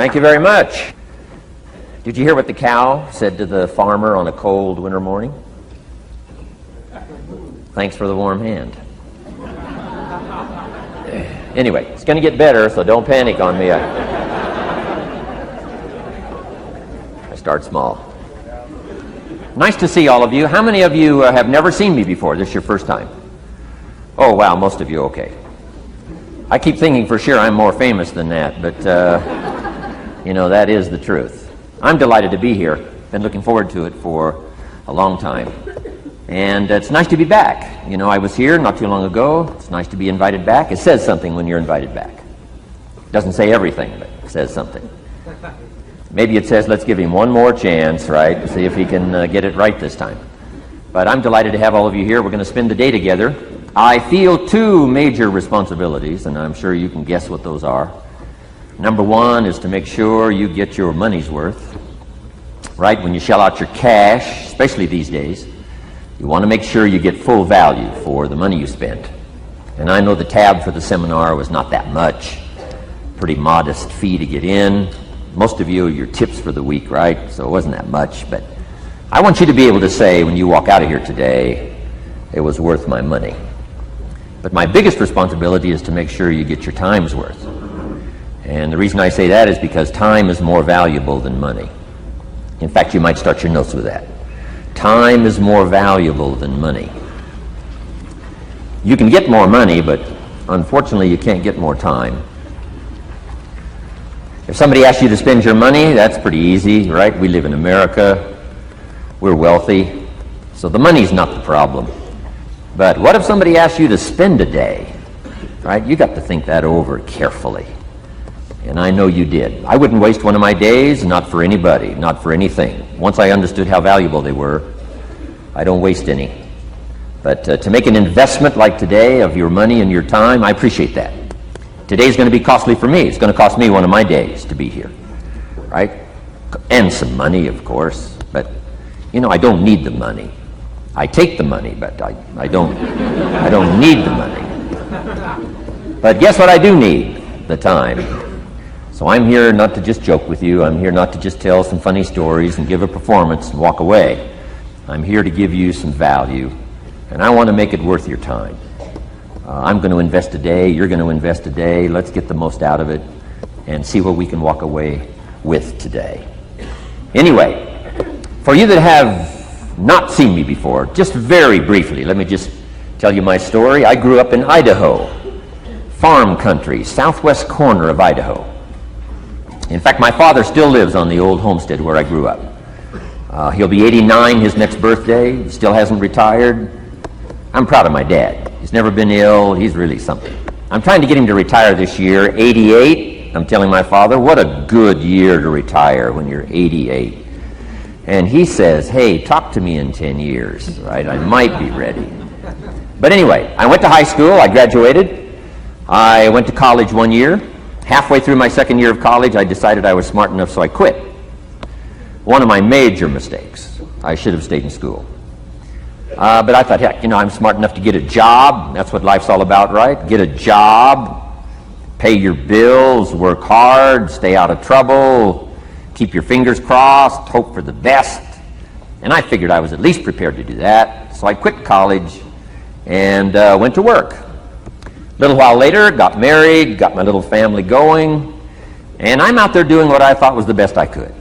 Thank you very much. Did you hear what the cow said to the farmer on a cold winter morning? Thanks for the warm hand. Anyway, it's going to get better, so don't panic on me. I start small. Nice to see all of you. How many of you have never seen me before? This is your first time? Oh, wow, most of you, okay. I keep thinking for sure I'm more famous than that, but, that is the truth. I'm delighted to be here. Been looking forward to it for a long time. And it's nice to be back. I was here not too long ago. It's nice to be invited back. It says something when you're invited back. It doesn't say everything, but it says something. Maybe it says, let's give him one more chance, right, to see if he can get it right this time. But I'm delighted to have all of you here. We're going to spend the day together. I feel two major responsibilities, and I'm sure you can guess what those are. Number one is to make sure you get your money's worth, right? When you shell out your cash, especially these days, you want to make sure you get full value for the money you spend. And I know the tab for the seminar was not that much. Pretty modest fee to get in. Most of you, your tips for the week, right? So it wasn't that much, but I want you to be able to say when you walk out of here today, it was worth my money. But my biggest responsibility is to make sure you get your time's worth. And the reason I say that is because time is more valuable than money. In fact, you might start your notes with that. Time is more valuable than money. You can get more money, but unfortunately you can't get more time. If somebody asks you to spend your money, that's pretty easy, right? We live in America. We're wealthy. So the money's not the problem. But what if somebody asks you to spend a day, right? You got to think that over carefully. And I know you did. I wouldn't waste one of my days, not for anybody, not for anything. Once I understood how valuable they were, I don't waste any. But to make an investment like today of your money and your time, I appreciate that. Today's going to be costly for me. It's going to cost me one of my days to be here, right? And some money, of course. But, I don't need the money. I take the money, but I don't need the money. But guess what I do need? The time. So I'm here not to just joke with you. I'm here not to just tell some funny stories and give a performance and walk away. I'm here to give you some value, and I want to make it worth your time. I'm going to invest a day. You're going to invest a day. Let's get the most out of it and see what we can walk away with today. Anyway, for you that have not seen me before, just very briefly, let me just tell you my story. I grew up in Idaho, farm country, southwest corner of Idaho. In fact, my father still lives on the old homestead where I grew up. He'll be 89 his next birthday. He still hasn't retired. I'm proud of my dad. He's never been ill. He's really something. I'm trying to get him to retire this year, 88. I'm telling my father, what a good year to retire when you're 88. And he says, hey, talk to me in 10 years, right? I might be ready. But anyway, I went to high school. I graduated. I went to college 1 year. Halfway through my second year of college, I decided I was smart enough, so I quit. One of my major mistakes. I should have stayed in school. But I thought, heck, I'm smart enough to get a job. That's what life's all about, right? Get a job, pay your bills, work hard, stay out of trouble, keep your fingers crossed, hope for the best. And I figured I was at least prepared to do that. So I quit college and went to work. A little while later, got married, got my little family going, and I'm out there doing what I thought was the best I could.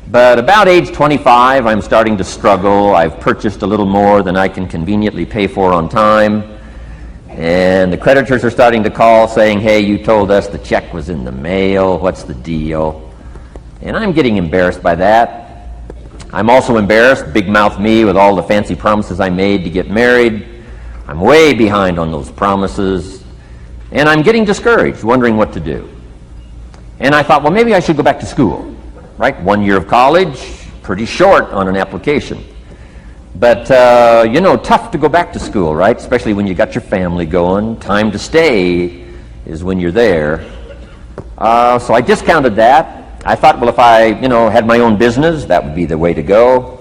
But about age 25, I'm starting to struggle. I've purchased a little more than I can conveniently pay for on time. And the creditors are starting to call saying, hey, you told us the check was in the mail. What's the deal? And I'm getting embarrassed by that. I'm also embarrassed, big mouth me, with all the fancy promises I made to get married. I'm way behind on those promises. And I'm getting discouraged, wondering what to do. And I thought, well, maybe I should go back to school. Right? 1 year of college, pretty short on an application. But, tough to go back to school, right? Especially when you got your family going. Time to stay is when you're there. So I discounted that. I thought, well, if I, had my own business, that would be the way to go.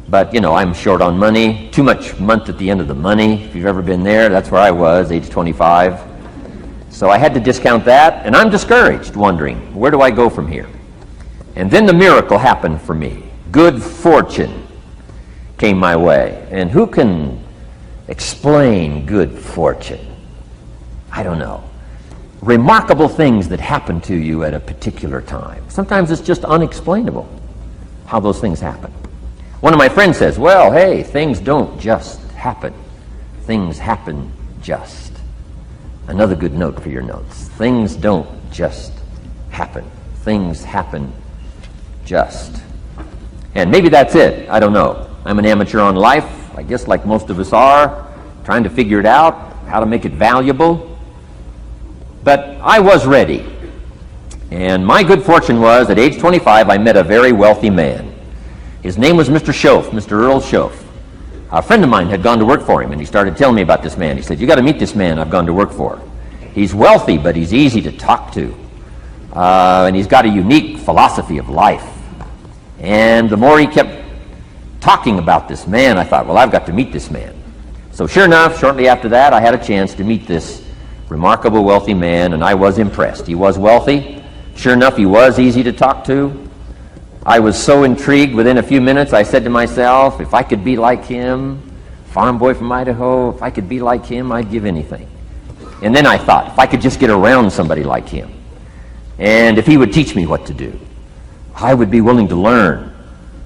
But, I'm short on money. Too much month at the end of the money. If you've ever been there, that's where I was, age 25. So I had to discount that, and I'm discouraged, wondering, where do I go from here? And then the miracle happened for me. Good fortune came my way. And who can explain good fortune? I don't know. Remarkable things that happen to you at a particular time. Sometimes it's just unexplainable how those things happen. One of my friends says, well, hey, things don't just happen. Things happen just. Another good note for your notes. Things don't just happen. Things happen just. And maybe that's it. I don't know. I'm an amateur on life, I guess like most of us are, trying to figure it out, how to make it valuable. But I was ready. And my good fortune was, at age 25, I met a very wealthy man. His name was Mr. Schoaf, Mr. Earl Schoaf. A friend of mine had gone to work for him, and he started telling me about this man. He said, you got to meet this man I've gone to work for. He's wealthy, but he's easy to talk to. And he's got a unique philosophy of life. And the more he kept talking about this man, I thought, well, I've got to meet this man. So sure enough, shortly after that, I had a chance to meet this remarkable wealthy man, and I was impressed. He was wealthy. Sure enough, he was easy to talk to. I was so intrigued, within a few minutes, I said to myself, if I could be like him, farm boy from Idaho, if I could be like him, I'd give anything. And then I thought, if I could just get around somebody like him, and if he would teach me what to do, I would be willing to learn.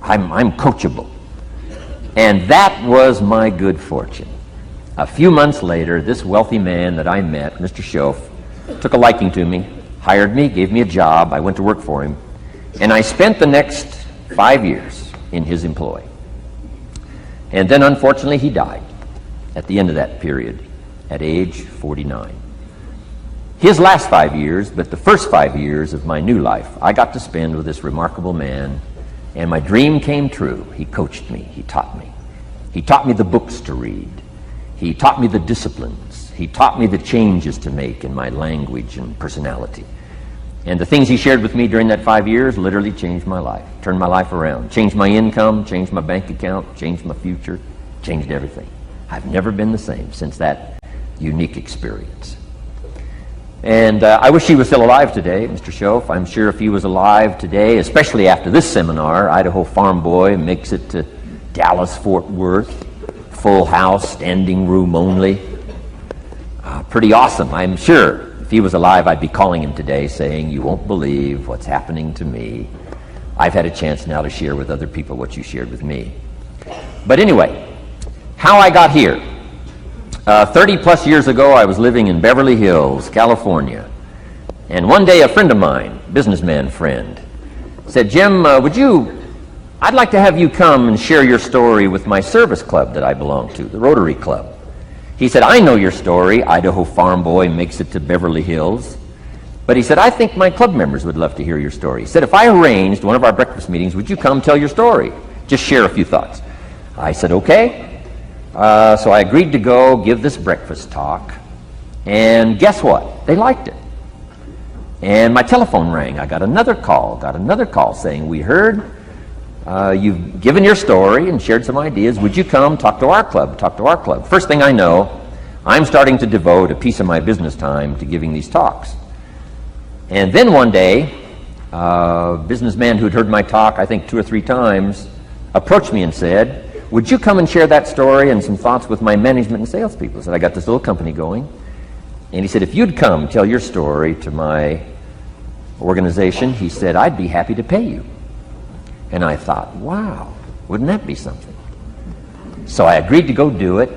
I'm coachable. And that was my good fortune. A few months later, this wealthy man that I met, Mr. Schoaf, took a liking to me, hired me, gave me a job. I went to work for him. And I spent the next 5 years in his employ. And then, unfortunately, he died at the end of that period, at age 49. His last 5 years, but the first 5 years of my new life, I got to spend with this remarkable man, and my dream came true. He coached me. He taught me. He taught me the books to read. He taught me the disciplines. He taught me the changes to make in my language and personality. And the things he shared with me during that 5 years literally changed my life, turned my life around, changed my income, changed my bank account, changed my future, changed everything. I've never been the same since that unique experience. And I wish he was still alive today, Mr. Schoaf. I'm sure if he was alive today, especially after this seminar, Idaho Farm Boy makes it to Dallas-Fort Worth, full house, standing room only. Pretty awesome. I'm sure if he was alive, I'd be calling him today saying, you won't believe what's happening to me. I've had a chance now to share with other people what you shared with me. But anyway, how I got here. 30 plus years ago, I was living in Beverly Hills, California. And one day a friend of mine, businessman friend, said, Jim, I'd like to have you come and share your story with my service club that I belong to, the Rotary Club. He said, I know your story, Idaho Farm Boy makes it to Beverly Hills. But he said, I think my club members would love to hear your story. He said, if I arranged one of our breakfast meetings, would you come tell your story? Just share a few thoughts. I said, okay. So I agreed to go give this breakfast talk. And guess what? They liked it. And my telephone rang. I got another call saying, we heard you've given your story and shared some ideas. Would you come talk to our club? First thing I know, I'm starting to devote a piece of my business time to giving these talks. And then one day, a businessman who'd heard my talk, I think 2 or 3 times, approached me and said, would you come and share that story and some thoughts with my management and salespeople? I said, I got this little company going. And he said, if you'd come tell your story to my organization, he said, I'd be happy to pay you. And I thought, wow, wouldn't that be something? So I agreed to go do it,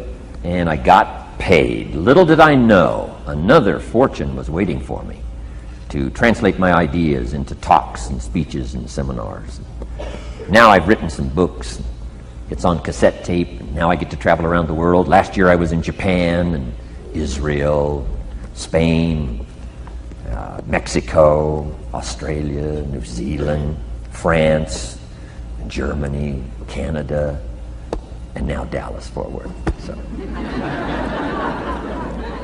and I got paid. Little did I know, another fortune was waiting for me to translate my ideas into talks and speeches and seminars. Now I've written some books. It's on cassette tape, and now I get to travel around the world. Last year I was in Japan and Israel, Spain, Mexico, Australia, New Zealand, France, Germany, Canada, and now Dallas-Fort Worth. So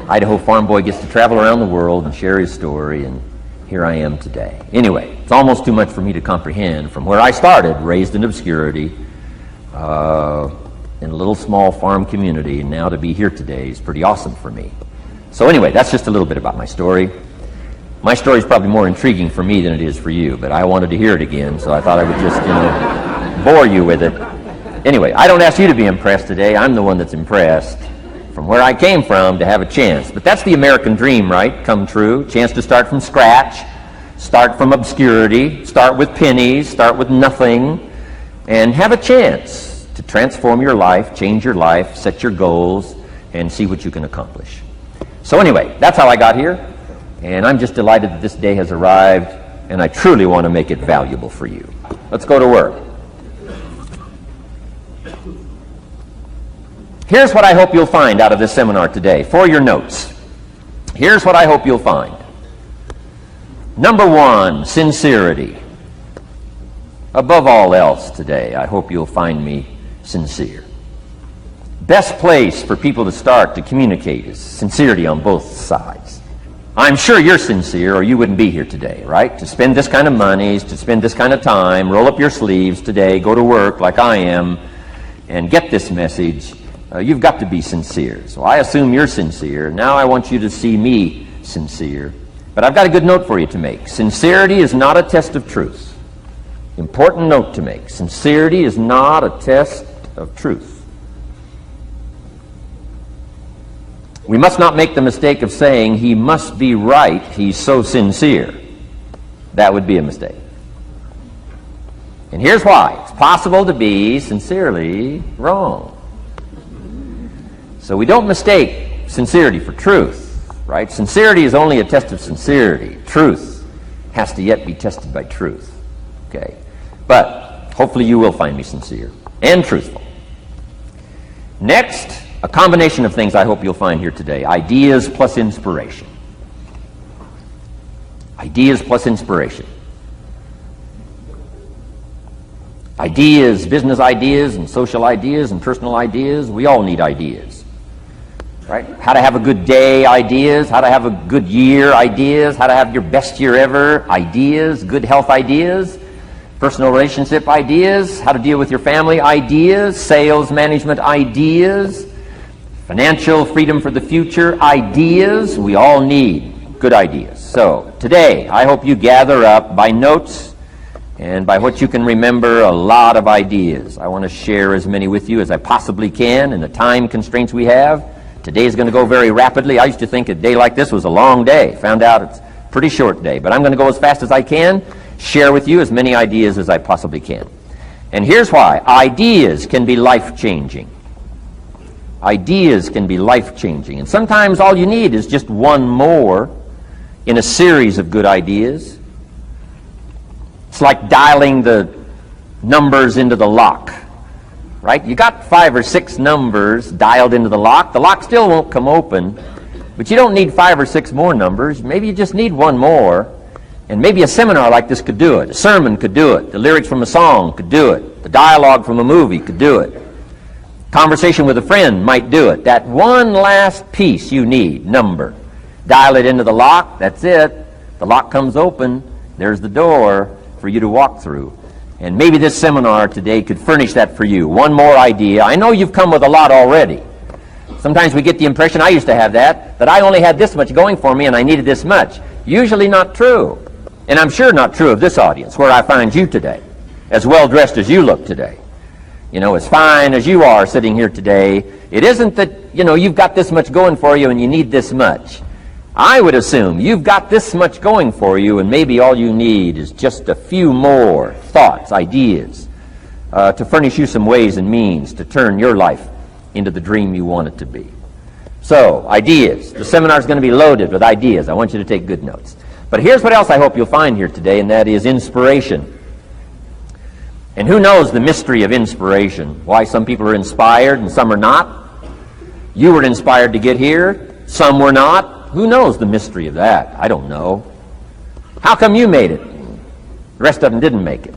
Idaho Farm Boy gets to travel around the world and share his story, and here I am today. Anyway, it's almost too much for me to comprehend from where I started, raised in obscurity, in a little small farm community, and now to be here today is pretty awesome for me. So anyway, that's just a little bit about my story. My story is probably more intriguing for me than it is for you, but I wanted to hear it again, so I thought I would just, bore you with it. Anyway, I don't ask you to be impressed today. I'm the one that's impressed from where I came from to have a chance. But that's the American dream, right? Come true. Chance to start from scratch, start from obscurity, start with pennies, start with nothing, and have a chance to transform your life, change your life, set your goals, and see what you can accomplish. So anyway, that's how I got here, and I'm just delighted that this day has arrived, and I truly want to make it valuable for you. Let's go to work. Here's what I hope you'll find out of this seminar today, for your notes. Here's what I hope you'll find. Number one, sincerity. Above all else today, I hope you'll find me sincere. Best place for people to start to communicate is sincerity on both sides. I'm sure you're sincere or you wouldn't be here today, right? To spend this kind of money, to spend this kind of time, roll up your sleeves today, go to work like I am, and get this message. You've got to be sincere. So I assume you're sincere. Now I want you to see me sincere. But I've got a good note for you to make. Sincerity is not a test of truth. Important note to make. Sincerity is not a test of truth. We must not make the mistake of saying he must be right, he's so sincere. That would be a mistake. And here's why. It's possible to be sincerely wrong. So we don't mistake sincerity for truth, right? Sincerity is only a test of sincerity. Truth has to yet be tested by truth, okay? But hopefully you will find me sincere and truthful. Next, a combination of things I hope you'll find here today. Ideas plus inspiration. Ideas plus inspiration. Ideas, business ideas and social ideas and personal ideas, we all need ideas. Right? How to have a good day ideas, how to have a good year ideas, how to have your best year ever ideas, good health ideas, personal relationship ideas, how to deal with your family ideas, sales management ideas, financial freedom for the future ideas. We all need good ideas. So today, I hope you gather up by notes and by what you can remember a lot of ideas. I want to share as many with you as I possibly can in the time constraints we have. Today is going to go very rapidly. I used to think a day like this was a long day. Found out it's a pretty short day. But I'm going to go as fast as I can, share with you as many ideas as I possibly can. And here's why. Ideas can be life-changing. Ideas can be life-changing. And sometimes all you need is just one more in a series of good ideas. It's like dialing the numbers into the lock. Right? You got 5 or 6 numbers dialed into the lock. The lock still won't come open, but you don't need 5 or 6 more numbers. Maybe you just need one more, and maybe a seminar like this could do it. A sermon could do it. The lyrics from a song could do it. The dialogue from a movie could do it. Conversation with a friend might do it. That one last piece you need, number. Dial it into the lock. That's it. The lock comes open. There's the door for you to walk through. And maybe this seminar today could furnish that for you. One more idea. I know you've come with a lot already. Sometimes we get the impression, I used to have that I only had this much going for me and I needed this much. Usually not true. And I'm sure not true of this audience, where I find you today, as well dressed as you look today. You know, as fine as you are sitting here today. It isn't that, you've got this much going for you and you need this much. I would assume you've got this much going for you, and maybe all you need is just a few more thoughts, ideas, to furnish you some ways and means to turn your life into the dream you want it to be. So, ideas. The seminar is going to be loaded with ideas. I want you to take good notes. But here's what else I hope you'll find here today, and that is inspiration. And who knows the mystery of inspiration? Why some people are inspired and some are not? You were inspired to get here. Some were not. Who knows the mystery of that? I don't know. How come you made it? The rest of them didn't make it.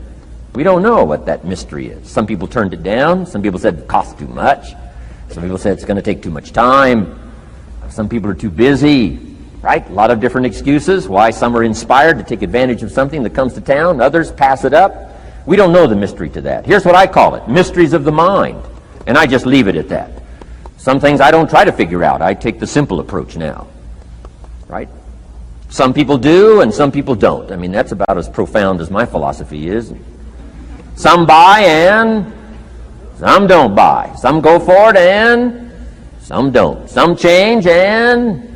We don't know what that mystery is. Some people turned it down. Some people said it costs too much. Some people said it's going to take too much time. Some people are too busy, right? A lot of different excuses why some are inspired to take advantage of something that comes to town. Others pass it up. We don't know the mystery to that. Here's what I call it. Mysteries of the mind. And I just leave it at that. Some things I don't try to figure out. I take the simple approach now. right? Some people do and some people don't. I mean, that's about as profound as my philosophy is. Some buy and some don't buy. Some go for it and some don't. Some change and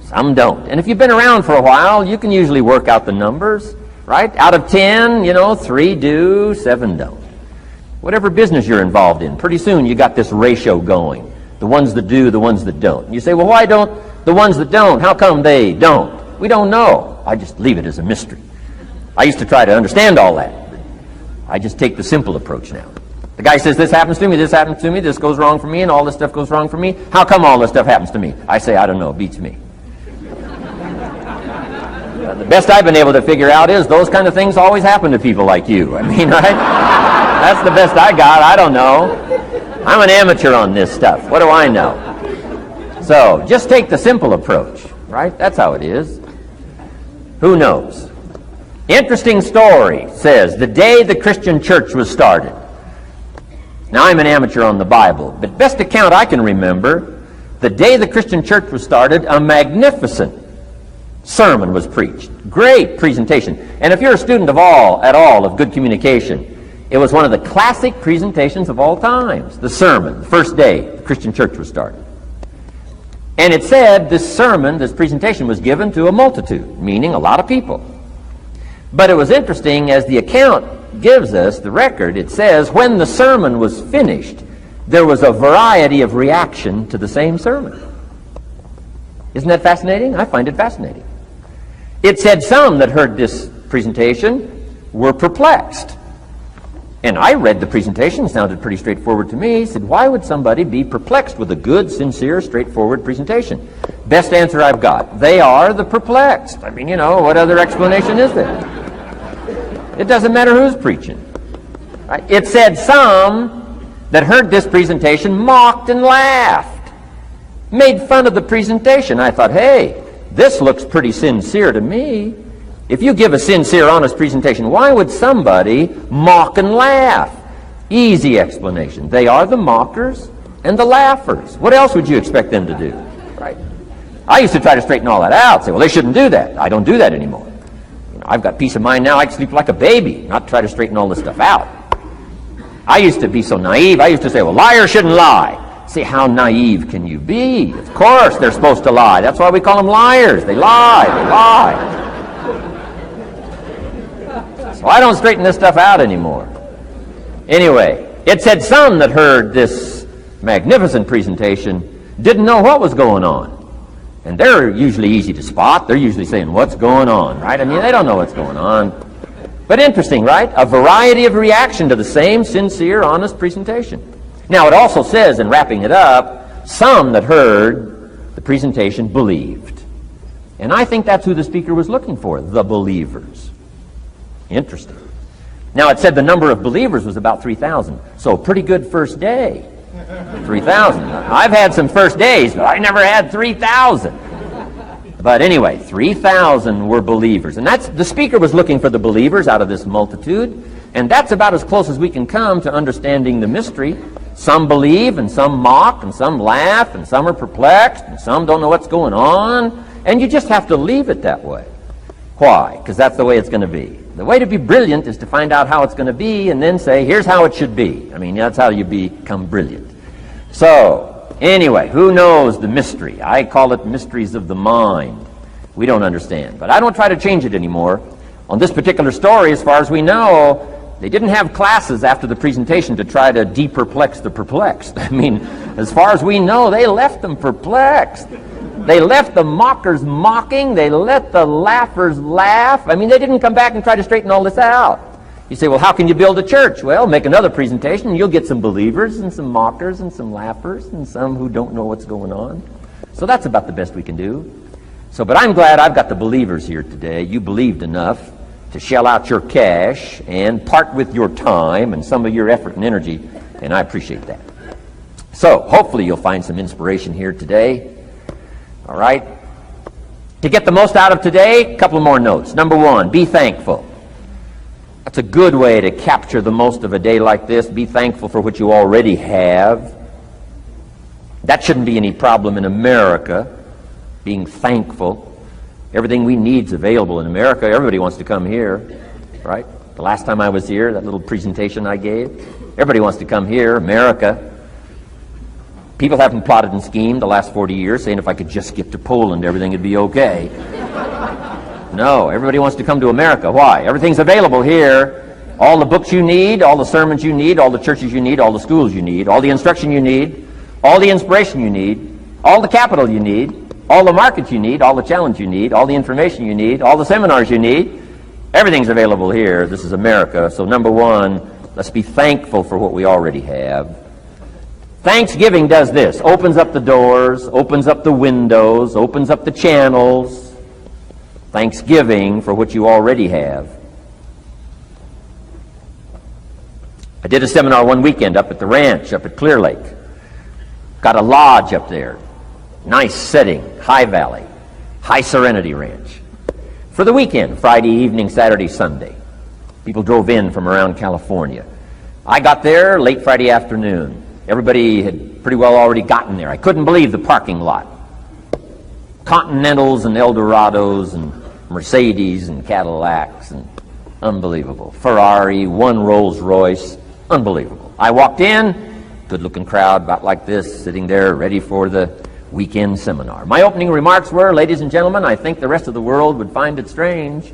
some don't. And if you've been around for a while, you can usually work out the numbers, right? Out of 10, 3 do, 7 don't. Whatever business you're involved in, pretty soon you got this ratio going. The ones that do, the ones that don't. You say, well, why don't the ones that don't, how come they don't? We don't know. I just leave it as a mystery. I used to try to understand all that. I just take the simple approach now. The guy says, this happens to me, this goes wrong for me, and all this stuff goes wrong for me. How come all this stuff happens to me? I say, I don't know, it beats me. The best I've been able to figure out is those kind of things always happen to people like you. I mean, right? That's the best I got. I don't know. I'm an amateur on this stuff. What do I know? So, just take the simple approach, right? That's how it is. Who knows? Interesting story says, the day the Christian church was started. Now, I'm an amateur on the Bible, but best account I can remember, the day the Christian church was started, a magnificent sermon was preached. Great presentation. And if you're a student at all of good communication, it was one of the classic presentations of all times. The sermon, the first day the Christian church was started. And it said this sermon, this presentation was given to a multitude, meaning a lot of people. But it was interesting, as the account gives us, the record, it says, when the sermon was finished, there was a variety of reaction to the same sermon. Isn't that fascinating? I find it fascinating. It said some that heard this presentation were perplexed. And I read the presentation, sounded pretty straightforward to me. Said, why would somebody be perplexed with a good, sincere, straightforward presentation? Best answer I've got. They are the perplexed. I mean, what other explanation is there? It doesn't matter who's preaching. Right? It said some that heard this presentation mocked and laughed, made fun of the presentation. I thought, hey, this looks pretty sincere to me. If you give a sincere, honest presentation, why would somebody mock and laugh? Easy explanation. They are the mockers and the laughers. What else would you expect them to do? Right? I used to try to straighten all that out. Say, well, they shouldn't do that. I don't do that anymore. I've got peace of mind now. I can sleep like a baby, not try to straighten all this stuff out. I used to be so naive. I used to say, well, liars shouldn't lie. See, how naive can you be? Of course they're supposed to lie. That's why we call them liars. They lie. So I don't straighten this stuff out anymore. Anyway, it said some that heard this magnificent presentation didn't know what was going on. And they're usually easy to spot. They're usually saying, what's going on, right? I mean, they don't know what's going on. But interesting, right? A variety of reaction to the same sincere, honest presentation. Now, it also says, in wrapping it up, some that heard the presentation believed. And I think that's who the speaker was looking for, the believers. Interesting. Now, it said the number of believers was about 3,000. So, pretty good first day. 3,000. I've had some first days, but I never had 3,000. But anyway, 3,000 were believers. And the speaker was looking for the believers out of this multitude. And that's about as close as we can come to understanding the mystery. Some believe, and some mock, and some laugh, and some are perplexed, and some don't know what's going on. And you just have to leave it that way. Why? Because that's the way it's going to be. The way to be brilliant is to find out how it's going to be and then say, here's how it should be. I mean, that's how you become brilliant. So, anyway, who knows the mystery? I call it mysteries of the mind. We don't understand. But I don't try to change it anymore. On this particular story, as far as we know, they didn't have classes after the presentation to try to de-perplex the perplexed. I mean, as far as we know, they left them perplexed. They left the mockers mocking. They let the laughers laugh. I mean, they didn't come back and try to straighten all this out. You say, well, how can you build a church? Well, make another presentation, and you'll get some believers and some mockers and some laughers and some who don't know what's going on. So that's about the best we can do. But I'm glad I've got the believers here today. You believed enough to shell out your cash and part with your time and some of your effort and energy, and I appreciate that. So, hopefully you'll find some inspiration here today. All right? To get the most out of today, a couple more notes. Number one, be thankful. That's a good way to capture the most of a day like this. Be thankful for what you already have. That shouldn't be any problem in America, being thankful. Everything we need is available in America. Everybody wants to come here, right? The last time I was here, that little presentation I gave, everybody wants to come here, America. People haven't plotted and schemed the last 40 years saying if I could just get to Poland, everything would be okay. No, everybody wants to come to America. Why? Everything's available here. All the books you need, all the sermons you need, all the churches you need, all the schools you need, all the instruction you need, all the inspiration you need, all the capital you need, all the markets you need, all the challenge you need, all the information you need, all the seminars you need. Everything's available here. This is America. So number one, let's be thankful for what we already have. Thanksgiving does this. Opens up the doors, opens up the windows, opens up the channels. Thanksgiving for what you already have. I did a seminar one weekend up at the ranch, up at Clear Lake. Got a lodge up there. Nice setting, high valley, high serenity ranch. For the weekend, Friday evening, Saturday, Sunday. People drove in from around California. I got there late Friday afternoon. Everybody had pretty well already gotten there. I couldn't believe the parking lot. Continentals and Eldorados and Mercedes and Cadillacs and unbelievable. Ferrari, one Rolls Royce, unbelievable. I walked in, good-looking crowd about like this, sitting there ready for the weekend seminar. My opening remarks were, ladies and gentlemen, I think the rest of the world would find it strange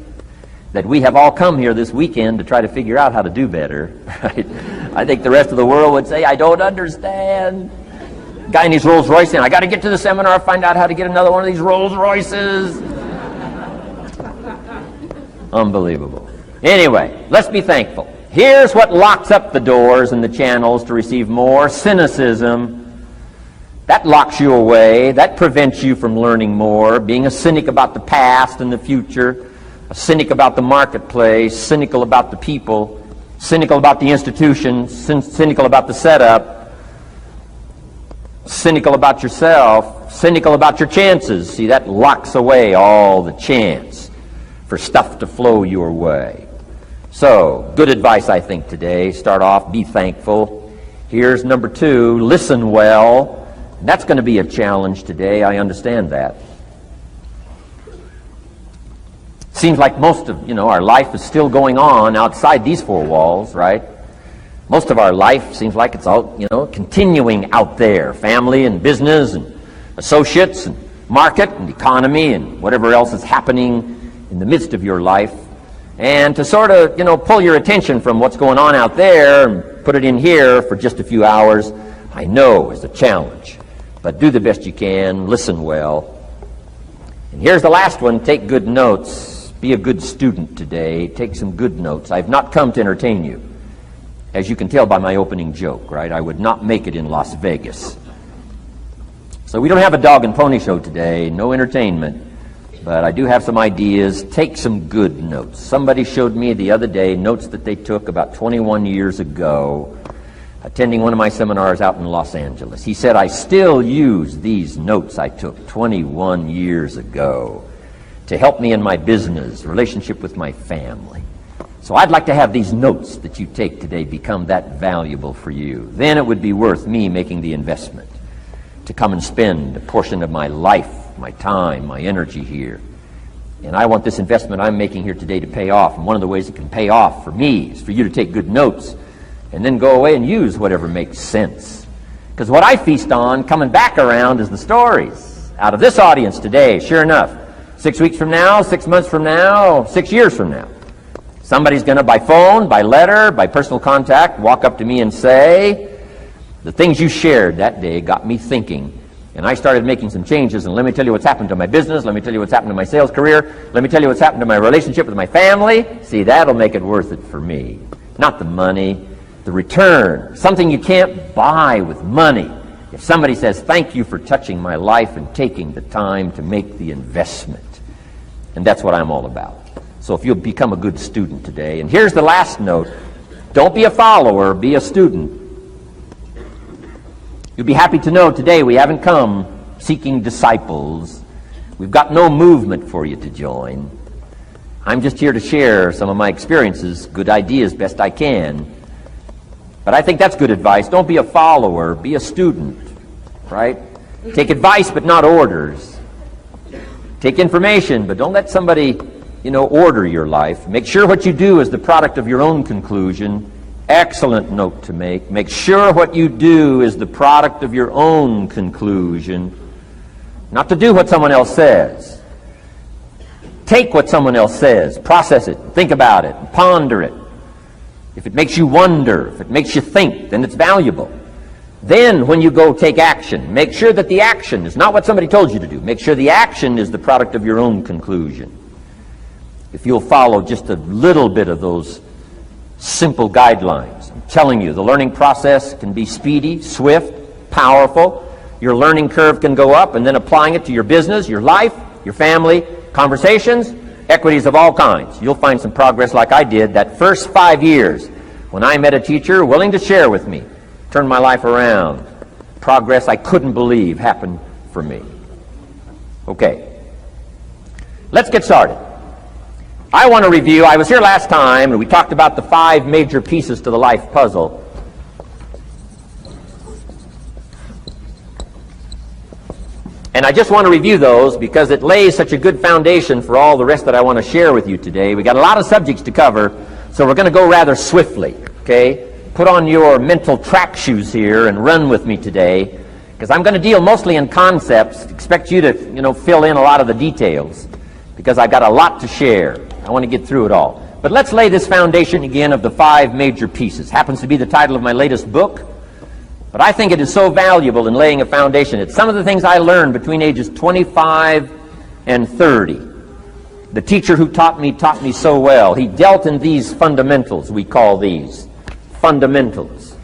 that we have all come here this weekend to try to figure out how to do better. Right? I think the rest of the world would say, I don't understand. Guy in his Rolls Royce saying, I got to get to the seminar, find out how to get another one of these Rolls Royces. Unbelievable. Anyway, let's be thankful. Here's what locks up the doors and the channels to receive more: cynicism. That locks you away. That prevents you from learning more. Being a cynic about the past and the future, a cynic about the marketplace, cynical about the people, cynical about the institutions, cynical about the setup, cynical about yourself, cynical about your chances. See, that locks away all the chance for stuff to flow your way. So, good advice, I think, today. Start off, be thankful. Here's number two, listen well. That's going to be a challenge today. I understand that. Seems like most of, our life is still going on outside these four walls, right? Most of our life seems like it's all, continuing out there. Family and business and associates and market and economy and whatever else is happening in the midst of your life. And to sort of, pull your attention from what's going on out there and put it in here for just a few hours, I know is a challenge. But do the best you can, listen well. And here's the last one, take good notes. Be a good student today. Take some good notes. I've not come to entertain you. As you can tell by my opening joke, right? I would not make it in Las Vegas. So we don't have a dog and pony show today, no entertainment. But I do have some ideas. Take some good notes. Somebody showed me the other day notes that they took about 21 years ago, attending one of my seminars out in Los Angeles. He said, I still use these notes I took 21 years ago to help me in my business, relationship with my family. So I'd like to have these notes that you take today become that valuable for you. Then it would be worth me making the investment to come and spend a portion of my life, my time, my energy here. And I want this investment I'm making here today to pay off. And one of the ways it can pay off for me is for you to take good notes and then go away and use whatever makes sense. Because what I feast on coming back around is the stories out of this audience today. Sure enough, 6 weeks from now, 6 months from now, 6 years from now, somebody's going to, by phone, by letter, by personal contact, walk up to me and say, the things you shared that day got me thinking. And I started making some changes, and let me tell you what's happened to my business, let me tell you what's happened to my sales career, let me tell you what's happened to my relationship with my family. See, that'll make it worth it for me. Not the money, the return, something you can't buy with money. If somebody says, thank you for touching my life and taking the time to make the investment. And that's what I'm all about. So if you'll become a good student today, and here's the last note, don't be a follower, be a student. You'll be happy to know today we haven't come seeking disciples. We've got no movement for you to join. I'm just here to share some of my experiences, good ideas, best I can. But I think that's good advice. Don't be a follower, be a student, right? Take advice but not orders. Take information, but don't let somebody, order your life. Make sure what you do is the product of your own conclusion. Excellent note to make. Make sure what you do is the product of your own conclusion. Not to do what someone else says. Take what someone else says, process it, think about it, ponder it. If it makes you wonder, if it makes you think, then it's valuable. Then when you go take action, make sure that the action is not what somebody told you to do. Make sure the action is the product of your own conclusion. If you'll follow just a little bit of those simple guidelines, I'm telling you, the learning process can be speedy, swift, powerful. Your learning curve can go up, and then applying it to your business, your life, your family, conversations, equities of all kinds. You'll find some progress like I did that first 5 years when I met a teacher willing to share with me, turned my life around. Progress I couldn't believe happened for me. Okay, let's get started. I want to review, I was here last time and we talked about the 5 major pieces to the life puzzle. And I just want to review those because it lays such a good foundation for all the rest that I want to share with you today. We got a lot of subjects to cover, so we're going to go rather swiftly, okay? Put on your mental track shoes here and run with me today, because I'm going to deal mostly in concepts. Expect you to, fill in a lot of the details, because I've got a lot to share. I want to get through it all. But let's lay this foundation again of the 5 major pieces. Happens to be the title of my latest book. But I think it is so valuable in laying a foundation. It's some of the things I learned between ages 25 and 30. The teacher who taught me so well. He dealt in these fundamentals, we call these. Fundamentals.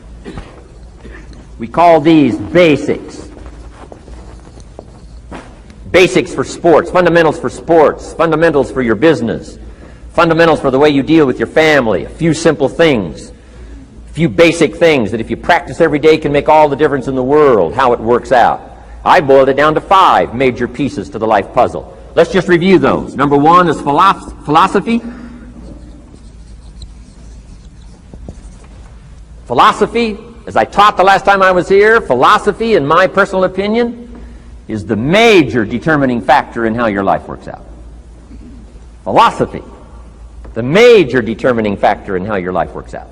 We call these basics. Basics for sports, fundamentals for sports, fundamentals for your business, fundamentals for the way you deal with your family, a few simple things. Few basic things that if you practice every day can make all the difference in the world, how it works out. I boiled it down to 5 major pieces to the life puzzle. Let's just review those. Number 1 is philosophy. Philosophy, as I taught the last time I was here, philosophy, in my personal opinion, is the major determining factor in how your life works out. Philosophy, the major determining factor in how your life works out.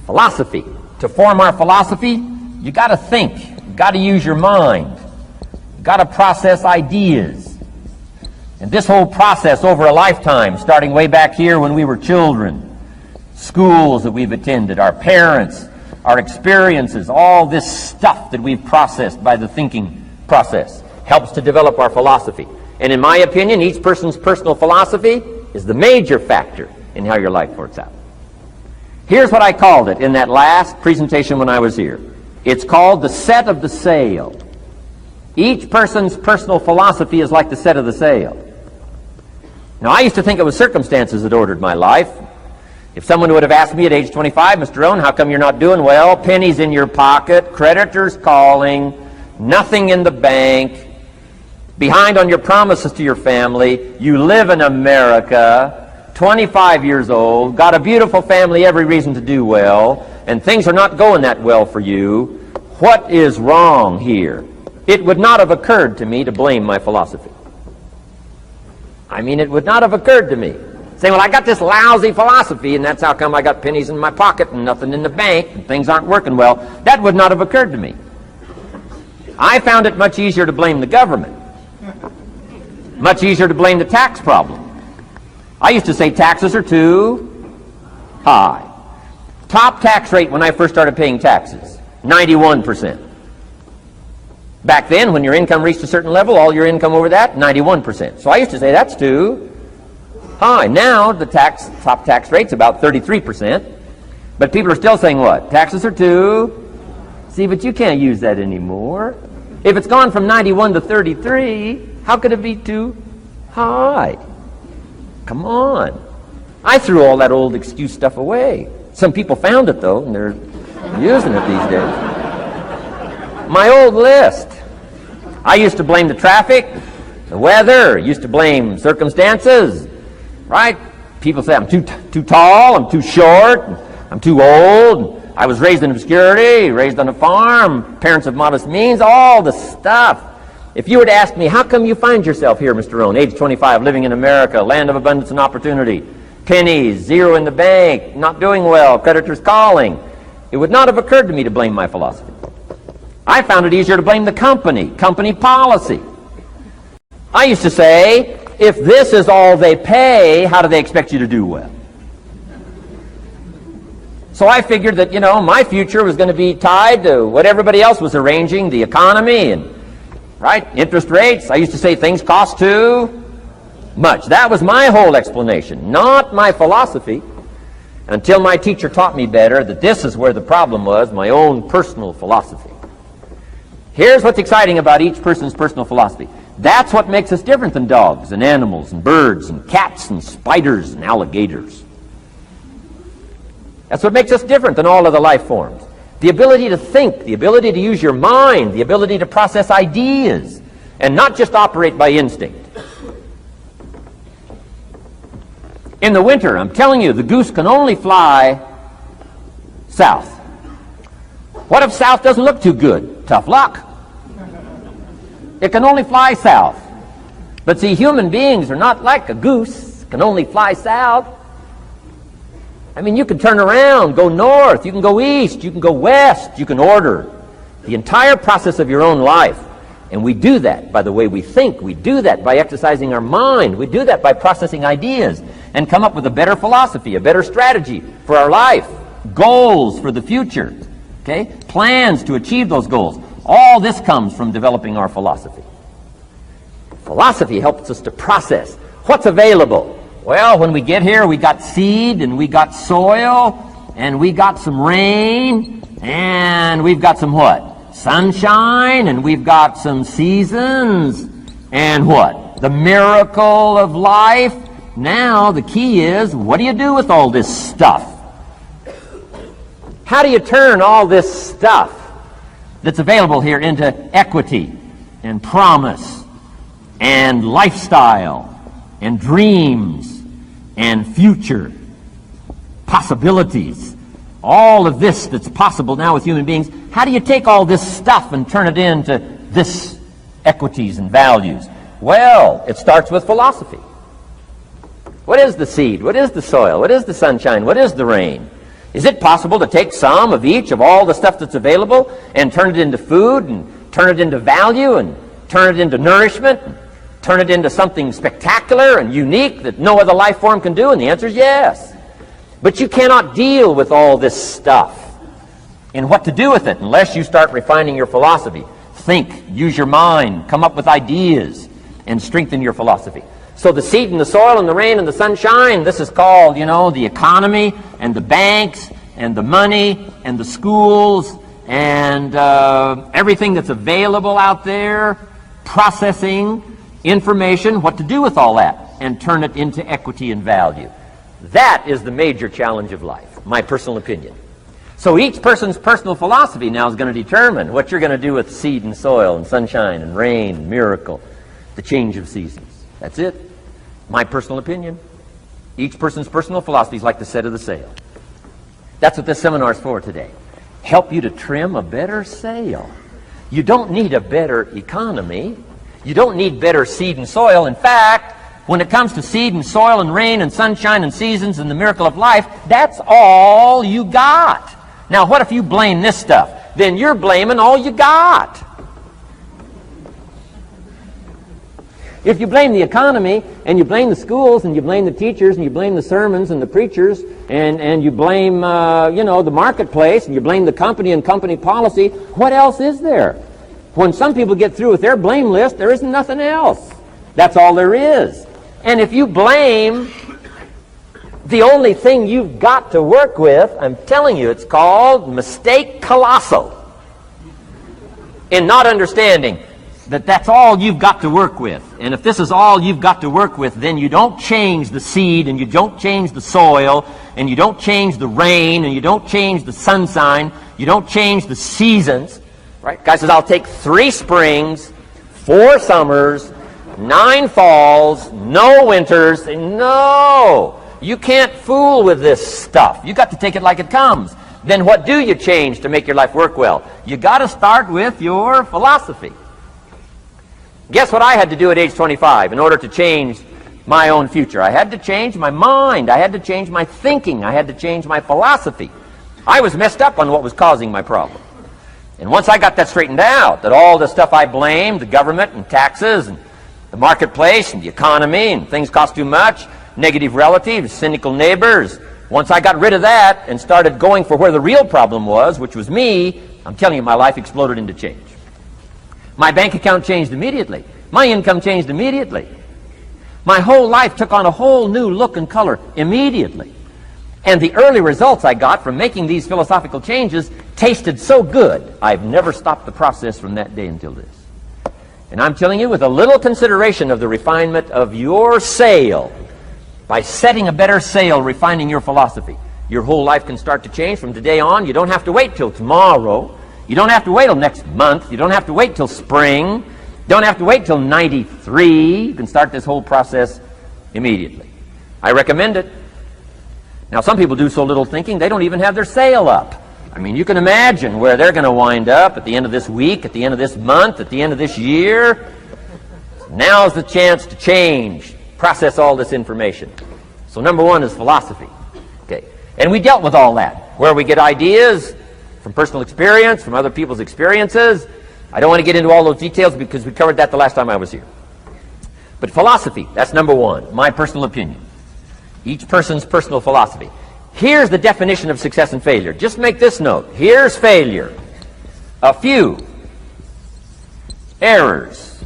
Philosophy. To form our philosophy, you got to think. You got to use your mind. You got to process ideas. And this whole process over a lifetime, starting way back here when we were children, schools that we've attended, our parents, our experiences, all this stuff that we've processed by the thinking process helps to develop our philosophy. And in my opinion, each person's personal philosophy is the major factor in how your life works out. Here's what I called it in that last presentation when I was here. It's called the set of the sail. Each person's personal philosophy is like the set of the sail. Now, I used to think it was circumstances that ordered my life. If someone would have asked me at age 25, Mr. Rohn, how come you're not doing well? Pennies in your pocket, creditors calling, nothing in the bank, behind on your promises to your family, you live in America, 25 years old, got a beautiful family, every reason to do well, and things are not going that well for you. What is wrong here? It would not have occurred to me to blame my philosophy. I mean, it would not have occurred to me. Saying, well, I got this lousy philosophy, and that's how come I got pennies in my pocket and nothing in the bank, and things aren't working well. That would not have occurred to me. I found it much easier to blame the government. Much easier to blame the tax problem. I used to say taxes are too high. Top tax rate when I first started paying taxes, 91%. Back then, when your income reached a certain level, all your income over that, 91%. So I used to say that's too high. Now the top tax rate's about 33%. But people are still saying what? Taxes are too. See, but you can't use that anymore. If it's gone from 91 to 33, how could it be too high? Come on. I threw all that old excuse stuff away. Some people found it, though, and they're using it these days. My old list. I used to blame the traffic, the weather, used to blame circumstances, right? People say I'm too tall, I'm too short, I'm too old, I was raised in obscurity, raised on a farm, parents of modest means, all the stuff. If you were to ask me, how come you find yourself here, Mr. Rohn, age 25, living in America, land of abundance and opportunity, pennies, zero in the bank, not doing well, creditors calling, it would not have occurred to me to blame my philosophy. I found it easier to blame the company policy. I used to say, if this is all they pay, how do they expect you to do well? So I figured that, my future was going to be tied to what everybody else was arranging, the economy and, interest rates. I used to say things cost too much. That was my whole explanation, not my philosophy, until my teacher taught me better that this is where the problem was, my own personal philosophy. Here's what's exciting about each person's personal philosophy. That's what makes us different than dogs and animals and birds and cats and spiders and alligators. That's what makes us different than all other life forms. The ability to think, the ability to use your mind, the ability to process ideas, and not just operate by instinct. In the winter, I'm telling you, the goose can only fly south. What if south doesn't look too good? Tough luck. It can only fly south. But see, human beings are not like a goose, can only fly south. I mean, you can turn around, go north, you can go east, you can go west, you can order the entire process of your own life. And we do that by the way we think. We do that by exercising our mind. We do that by processing ideas and come up with a better philosophy, a better strategy for our life, goals for the future, okay? Plans to achieve those goals. All this comes from developing our philosophy. Philosophy helps us to process what's available. Well, when we get here, we got seed, and we got soil, and we got some rain, and we've got some what? Sunshine, and we've got some seasons, and what? The miracle of life. Now, the key is, what do you do with all this stuff? How do you turn all this stuff that's available here into equity and promise and lifestyle and dreams and future possibilities? All of this that's possible now with human beings, how do you take all this stuff and turn it into this equities and values? Well, it starts with philosophy. What is the seed? What is the soil? What is the sunshine? What is the rain? Is it possible to take some of each of all the stuff that's available and turn it into food and turn it into value and turn it into nourishment and turn it into something spectacular and unique that no other life form can do? And the answer is yes. But you cannot deal with all this stuff and what to do with it unless you start refining your philosophy. Think, use your mind, come up with ideas, and strengthen your philosophy. So the seed and the soil and the rain and the sunshine, this is called, the economy and the banks and the money and the schools and everything that's available out there, processing information, what to do with all that, and turn it into equity and value. That is the major challenge of life, my personal opinion. So each person's personal philosophy now is going to determine what you're going to do with seed and soil and sunshine and rain and miracle, the change of seasons. That's it. My personal opinion. Each person's personal philosophy is like the set of the sail. That's what this seminar is for today. Help you to trim a better sail. You don't need a better economy. You don't need better seed and soil. In fact, when it comes to seed and soil and rain and sunshine and seasons and the miracle of life, that's all you got. Now, what if you blame this stuff? Then you're blaming all you got. If you blame the economy, and you blame the schools, and you blame the teachers, and you blame the sermons and the preachers, and you blame, the marketplace, and you blame the company and company policy, what else is there? When some people get through with their blame list, there isn't nothing else. That's all there is. And if you blame the only thing you've got to work with, I'm telling you, it's called mistake colossal. In not understanding that that's all you've got to work with. And if this is all you've got to work with, then you don't change the seed, and you don't change the soil, and you don't change the rain, and you don't change the sunshine, you don't change the seasons. Right? Guy says, I'll take 3 springs, 4 summers, 9 falls, no winters. No! You can't fool with this stuff. You got to take it like it comes. Then what do you change to make your life work well? You got to start with your philosophy. Guess what I had to do at age 25 in order to change my own future? I had to change my mind. I had to change my thinking. I had to change my philosophy. I was messed up on what was causing my problem. And once I got that straightened out, that all the stuff I blamed, the government and taxes and the marketplace and the economy and things cost too much, negative relatives, cynical neighbors, once I got rid of that and started going for where the real problem was, which was me, I'm telling you, my life exploded into change. My bank account changed immediately. My income changed immediately. My whole life took on a whole new look and color immediately. And the early results I got from making these philosophical changes tasted so good, I've never stopped the process from that day until this. And I'm telling you, with a little consideration of the refinement of your sail, by setting a better sail, refining your philosophy, your whole life can start to change from today on. You don't have to wait till tomorrow. You don't have to wait till next month. You don't have to wait till spring. You don't have to wait till 93. You can start this whole process immediately. I recommend it. Now, some people do so little thinking, they don't even have their sail up. I mean, you can imagine where they're going to wind up at the end of this week, at the end of this month, at the end of this year. Now's the chance to change, process all this information. So number one is philosophy. Okay. And we dealt with all that, where we get ideas from personal experience, from other people's experiences. I don't want to get into all those details because we covered that the last time I was here. But philosophy, that's number one, my personal opinion. Each person's personal philosophy. Here's the definition of success and failure. Just make this note. Here's failure. A few errors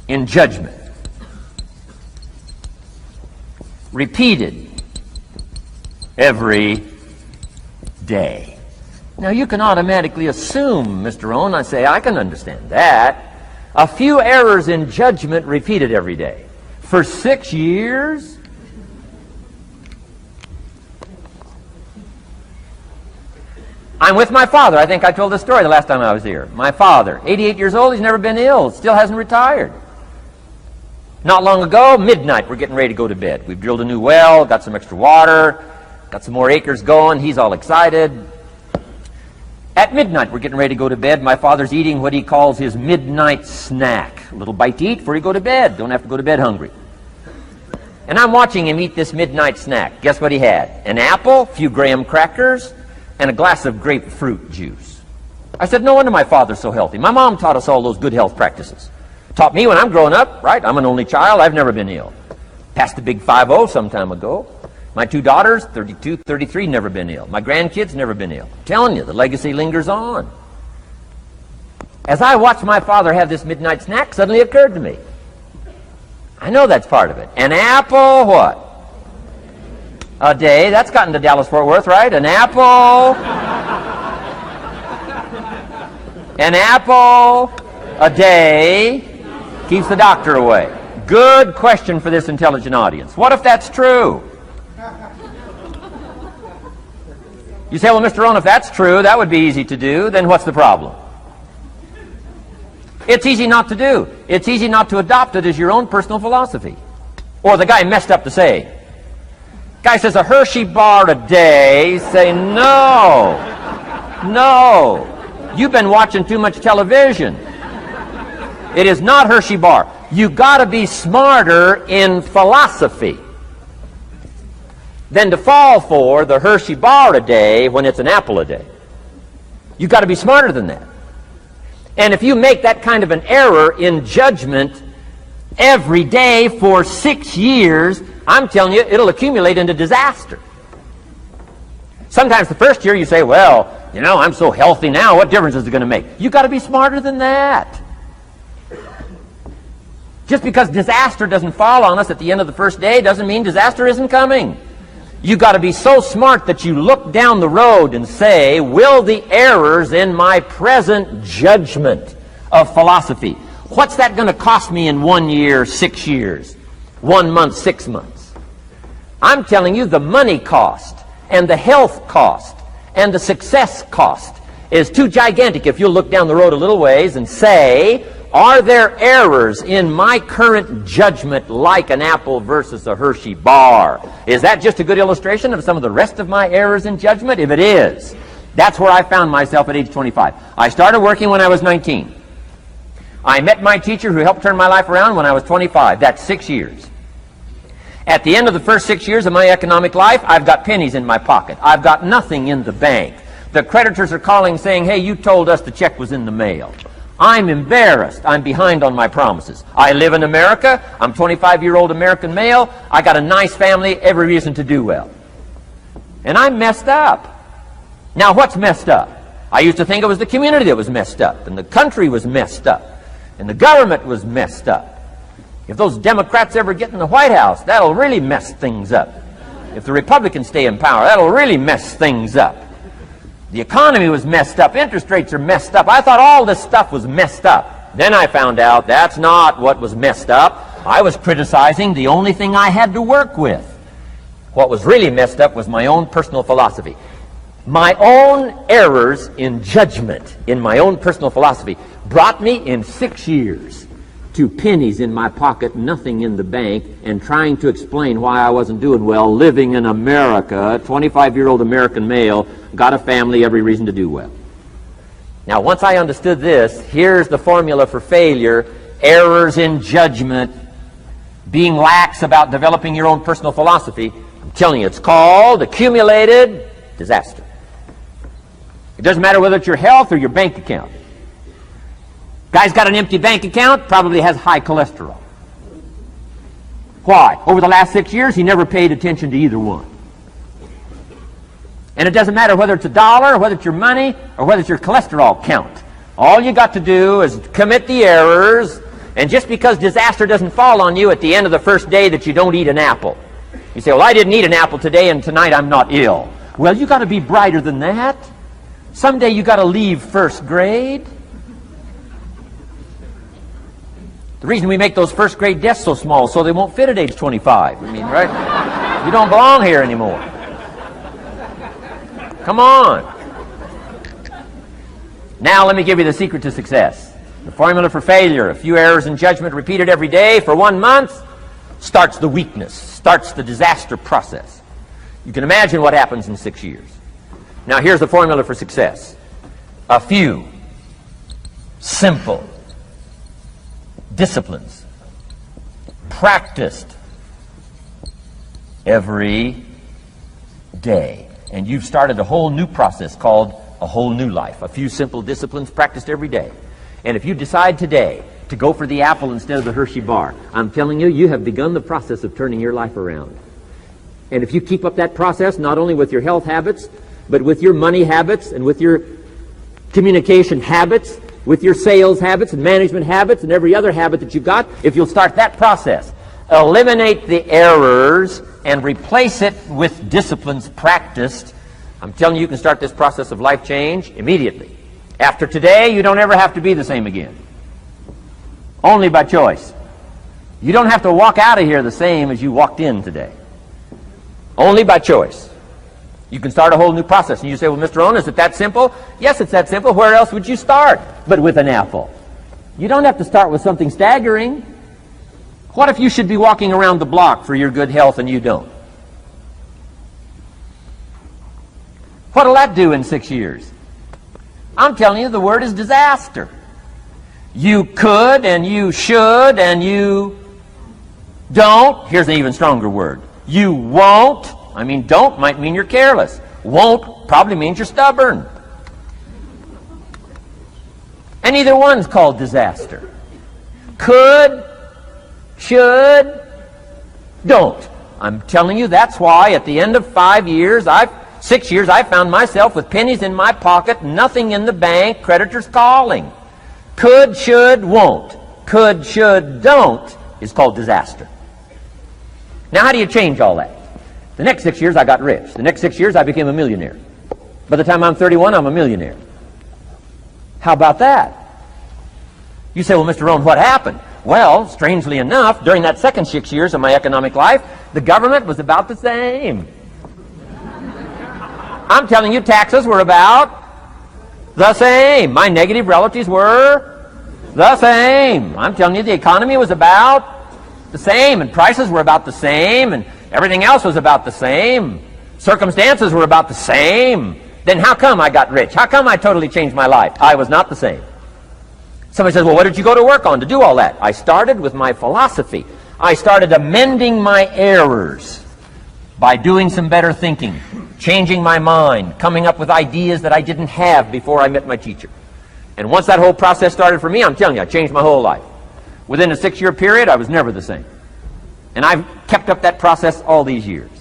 in judgment. Repeated every day. Now you can automatically assume, Mr. Rohn, I say, I can understand that. A few errors in judgment repeated every day. For 6 years? I'm with my father. I think I told this story the last time I was here. My father, 88 years old, he's never been ill, still hasn't retired. Not long ago, midnight, we're getting ready to go to bed. We've drilled a new well, got some extra water, got some more acres going. He's all excited. At midnight, we're getting ready to go to bed. My father's eating what he calls his midnight snack. A little bite to eat before you go to bed. Don't have to go to bed hungry. And I'm watching him eat this midnight snack. Guess what he had? An apple, a few graham crackers, and a glass of grapefruit juice. I said, no wonder my father's so healthy. My mom taught us all those good health practices. Taught me when I'm growing up, right? I'm an only child. I've never been ill. Passed the big 5-0 some time ago. My 2 daughters, 32, 33, never been ill. My grandkids, never been ill. I'm telling you, the legacy lingers on. As I watched my father have this midnight snack, suddenly it occurred to me. I know that's part of it. An apple, what? A day. That's gotten to Dallas-Fort Worth, right? An apple. An apple a day keeps the doctor away. Good question for this intelligent audience. What if that's true? You say, well, Mr. Rohn, if that's true, that would be easy to do. Then what's the problem? It's easy not to do. It's easy not to adopt it as your own personal philosophy. Or the guy messed up the saying. Guy says a Hershey bar a day. Say, no. You've been watching too much television. It is not Hershey bar. You got to be smarter in philosophy than to fall for the Hershey bar a day when it's an apple a day. You got to be smarter than that. And if you make that kind of an error in judgment every day for 6 years, I'm telling you, it'll accumulate into disaster. Sometimes the first year you say, well, you know, I'm so healthy now, what difference is it going to make? You've got to be smarter than that. Just because disaster doesn't fall on us at the end of the first day doesn't mean disaster isn't coming. You've got to be so smart that you look down the road and say, will the errors in my present judgment of philosophy, what's that going to cost me in 1 year, 6 years, 1 month, 6 months? I'm telling you, the money cost and the health cost and the success cost is too gigantic if you'll look down the road a little ways and say, are there errors in my current judgment like an apple versus a Hershey bar? Is that just a good illustration of some of the rest of my errors in judgment? If it is, that's where I found myself at age 25. I started working when I was 19. I met my teacher who helped turn my life around when I was 25. That's 6 years. At the end of the first 6 years of my economic life, I've got pennies in my pocket. I've got nothing in the bank. The creditors are calling saying, hey, you told us the check was in the mail. I'm embarrassed. I'm behind on my promises. I live in America. I'm 25-year-old American male. I got a nice family, every reason to do well. And I'm messed up. Now, what's messed up? I used to think it was the community that was messed up, and the country was messed up, and the government was messed up. If those Democrats ever get in the White House, that'll really mess things up. If the Republicans stay in power, that'll really mess things up. The economy was messed up. Interest rates are messed up. I thought all this stuff was messed up. Then I found out that's not what was messed up. I was criticizing the only thing I had to work with. What was really messed up was my own personal philosophy. My own errors in judgment in my own personal philosophy brought me in 6 years to pennies in my pocket, nothing in the bank, and trying to explain why I wasn't doing well, living in America, 25-year-old American male, got a family, every reason to do well. Now, once I understood this, here's the formula for failure: errors in judgment, being lax about developing your own personal philosophy. I'm telling you, it's called accumulated disaster. It doesn't matter whether it's your health or your bank account. Guy's got an empty bank account, probably has high cholesterol. Why? Over the last 6 years, he never paid attention to either one. And it doesn't matter whether it's a dollar, or whether it's your money, or whether it's your cholesterol count. All you got to do is commit the errors, and just because disaster doesn't fall on you at the end of the first day that you don't eat an apple. You say, well, I didn't eat an apple today, and tonight I'm not ill. Well, you got to be brighter than that. Someday you got to leave first grade. The reason we make those first grade desks so small so they won't fit at age 25. I mean, right? You don't belong here anymore. Come on. Now let me give you the secret to success. The formula for failure: a few errors in judgment repeated every day for 1 month starts the weakness, starts the disaster process. You can imagine what happens in 6 years. Now here's the formula for success: a few simple disciplines practiced every day. And you've started a whole new process called a whole new life. A few simple disciplines practiced every day. And if you decide today to go for the apple instead of the Hershey bar, I'm telling you, you have begun the process of turning your life around. And if you keep up that process, not only with your health habits, but with your money habits and with your communication habits, with your sales habits and management habits and every other habit that you've got, if you'll start that process, eliminate the errors and replace it with disciplines practiced, I'm telling you, you can start this process of life change immediately. After today, you don't ever have to be the same again. Only by choice. You don't have to walk out of here the same as you walked in today. Only by choice. You can start a whole new process. And you say, well, Mr. Rohn, is it that simple? Yes, it's that simple. Where else would you start but with an apple? You don't have to start with something staggering. What if you should be walking around the block for your good health and you don't? What'll that do in 6 years? I'm telling you, the word is disaster. You could and you should and you don't. Here's an even stronger word. You won't. I mean, don't might mean you're careless. Won't probably means you're stubborn. And either one's called disaster. Could, should, don't. I'm telling you, that's why at the end of 6 years, I found myself with pennies in my pocket, nothing in the bank, creditors calling. Could, should, won't. Could, should, don't is called disaster. Now, how do you change all that? The next 6 years, I got rich. The next 6 years, I became a millionaire. By the time I'm 31, I'm a millionaire. How about that? You say, well, Mr. Rohn, what happened? Well, strangely enough, during that second 6 years of my economic life, the government was about the same. I'm telling you, taxes were about the same. My negative relatives were the same. I'm telling you, the economy was about the same, and prices were about the same, and everything else was about the same. Circumstances were about the same. Then how come I got rich? How come I totally changed my life? I was not the same. Somebody says, well, what did you go to work on to do all that? I started with my philosophy. I started amending my errors by doing some better thinking, changing my mind, coming up with ideas that I didn't have before I met my teacher. And once that whole process started for me, I'm telling you, I changed my whole life. Within a 6-year period, I was never the same. And I've kept up that process all these years.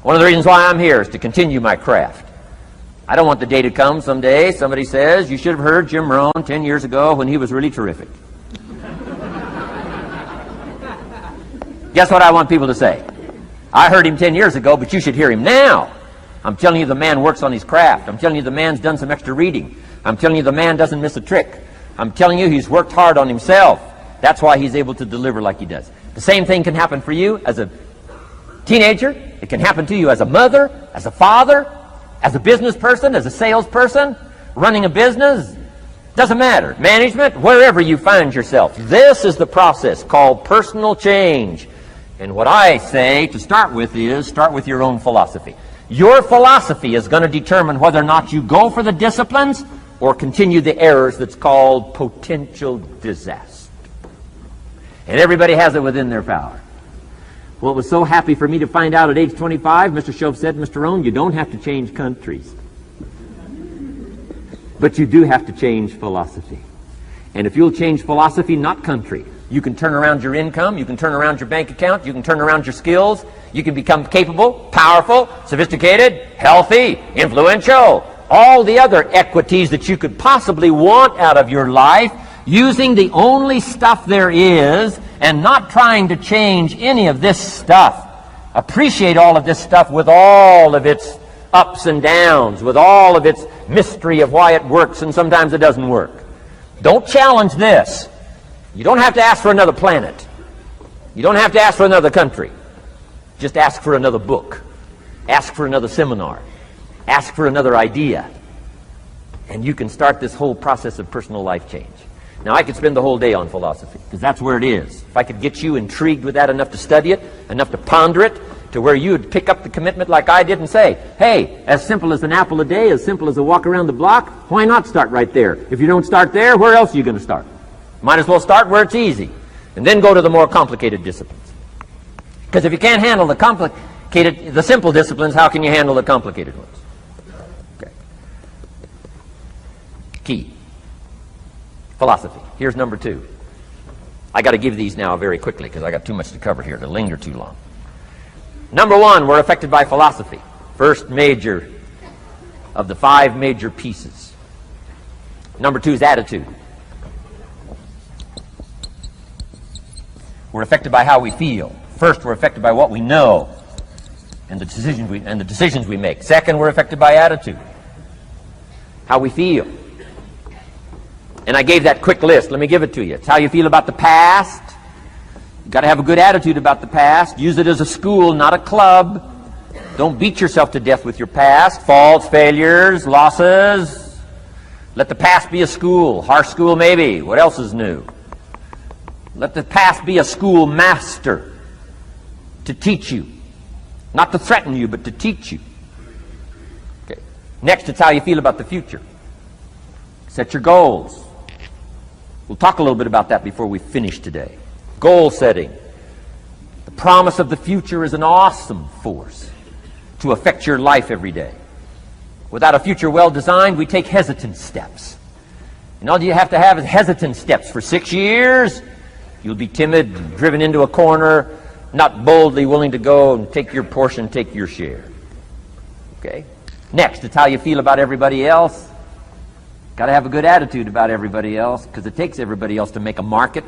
One of the reasons why I'm here is to continue my craft. I don't want the day to come someday somebody says, you should have heard Jim Rohn 10 years ago when he was really terrific. Guess what I want people to say? I heard him 10 years ago, but you should hear him now. I'm telling you the man works on his craft. I'm telling you the man's done some extra reading. I'm telling you the man doesn't miss a trick. I'm telling you he's worked hard on himself. That's why he's able to deliver like he does. The same thing can happen for you as a teenager. It can happen to you as a mother, as a father, as a business person, as a salesperson, running a business. Doesn't matter. Management, wherever you find yourself. This is the process called personal change. And what I say to start with is, start with your own philosophy. Your philosophy is going to determine whether or not you go for the disciplines or continue the errors that's called potential disaster. And everybody has it within their power. Well, it was so happy for me to find out at age 25, Mr. Shoaff said, Mr. Rohn, you don't have to change countries. But you do have to change philosophy. And if you'll change philosophy, not country, you can turn around your income, you can turn around your bank account, you can turn around your skills, you can become capable, powerful, sophisticated, healthy, influential, all the other equities that you could possibly want out of your life, using the only stuff there is and not trying to change any of this stuff. Appreciate all of this stuff with all of its ups and downs, with all of its mystery of why it works and sometimes it doesn't work. Don't challenge this. You don't have to ask for another planet. You don't have to ask for another country. Just ask for another book. Ask for another seminar. Ask for another idea. And you can start this whole process of personal life change. Now, I could spend the whole day on philosophy, because that's where it is. If I could get you intrigued with that enough to study it, enough to ponder it, to where you would pick up the commitment like I did and say, hey, as simple as an apple a day, as simple as a walk around the block, why not start right there? If you don't start there, where else are you going to start? Might as well start where it's easy, and then go to the more complicated disciplines. Because if you can't handle the simple disciplines, how can you handle the complicated ones? Okay. Key. Philosophy. Here's number 2. I got to give these now very quickly because I got too much to cover here to linger too long. Number 1, we're affected by philosophy. First major of the 5 major pieces. Number 2 is attitude. We're affected by how we feel. First, we're affected by what we know and the decisions we make. Second, we're affected by attitude. How we feel. And I gave that quick list. Let me give it to you. It's how you feel about the past. You've got to have a good attitude about the past. Use it as a school, not a club. Don't beat yourself to death with your past. Faults, failures, losses. Let the past be a school. Harsh school maybe. What else is new? Let the past be a school master to teach you. Not to threaten you, but to teach you. Okay. Next, it's how you feel about the future. Set your goals. We'll talk a little bit about that before we finish today. Goal setting. The promise of the future is an awesome force to affect your life every day. Without a future well designed, we take hesitant steps. And all you have to have is hesitant steps for 6 years. You'll be timid, driven into a corner, not boldly willing to go and take your portion, take your share. Okay? Next, it's how you feel about everybody else. Got to have a good attitude about everybody else, because it takes everybody else to make a market.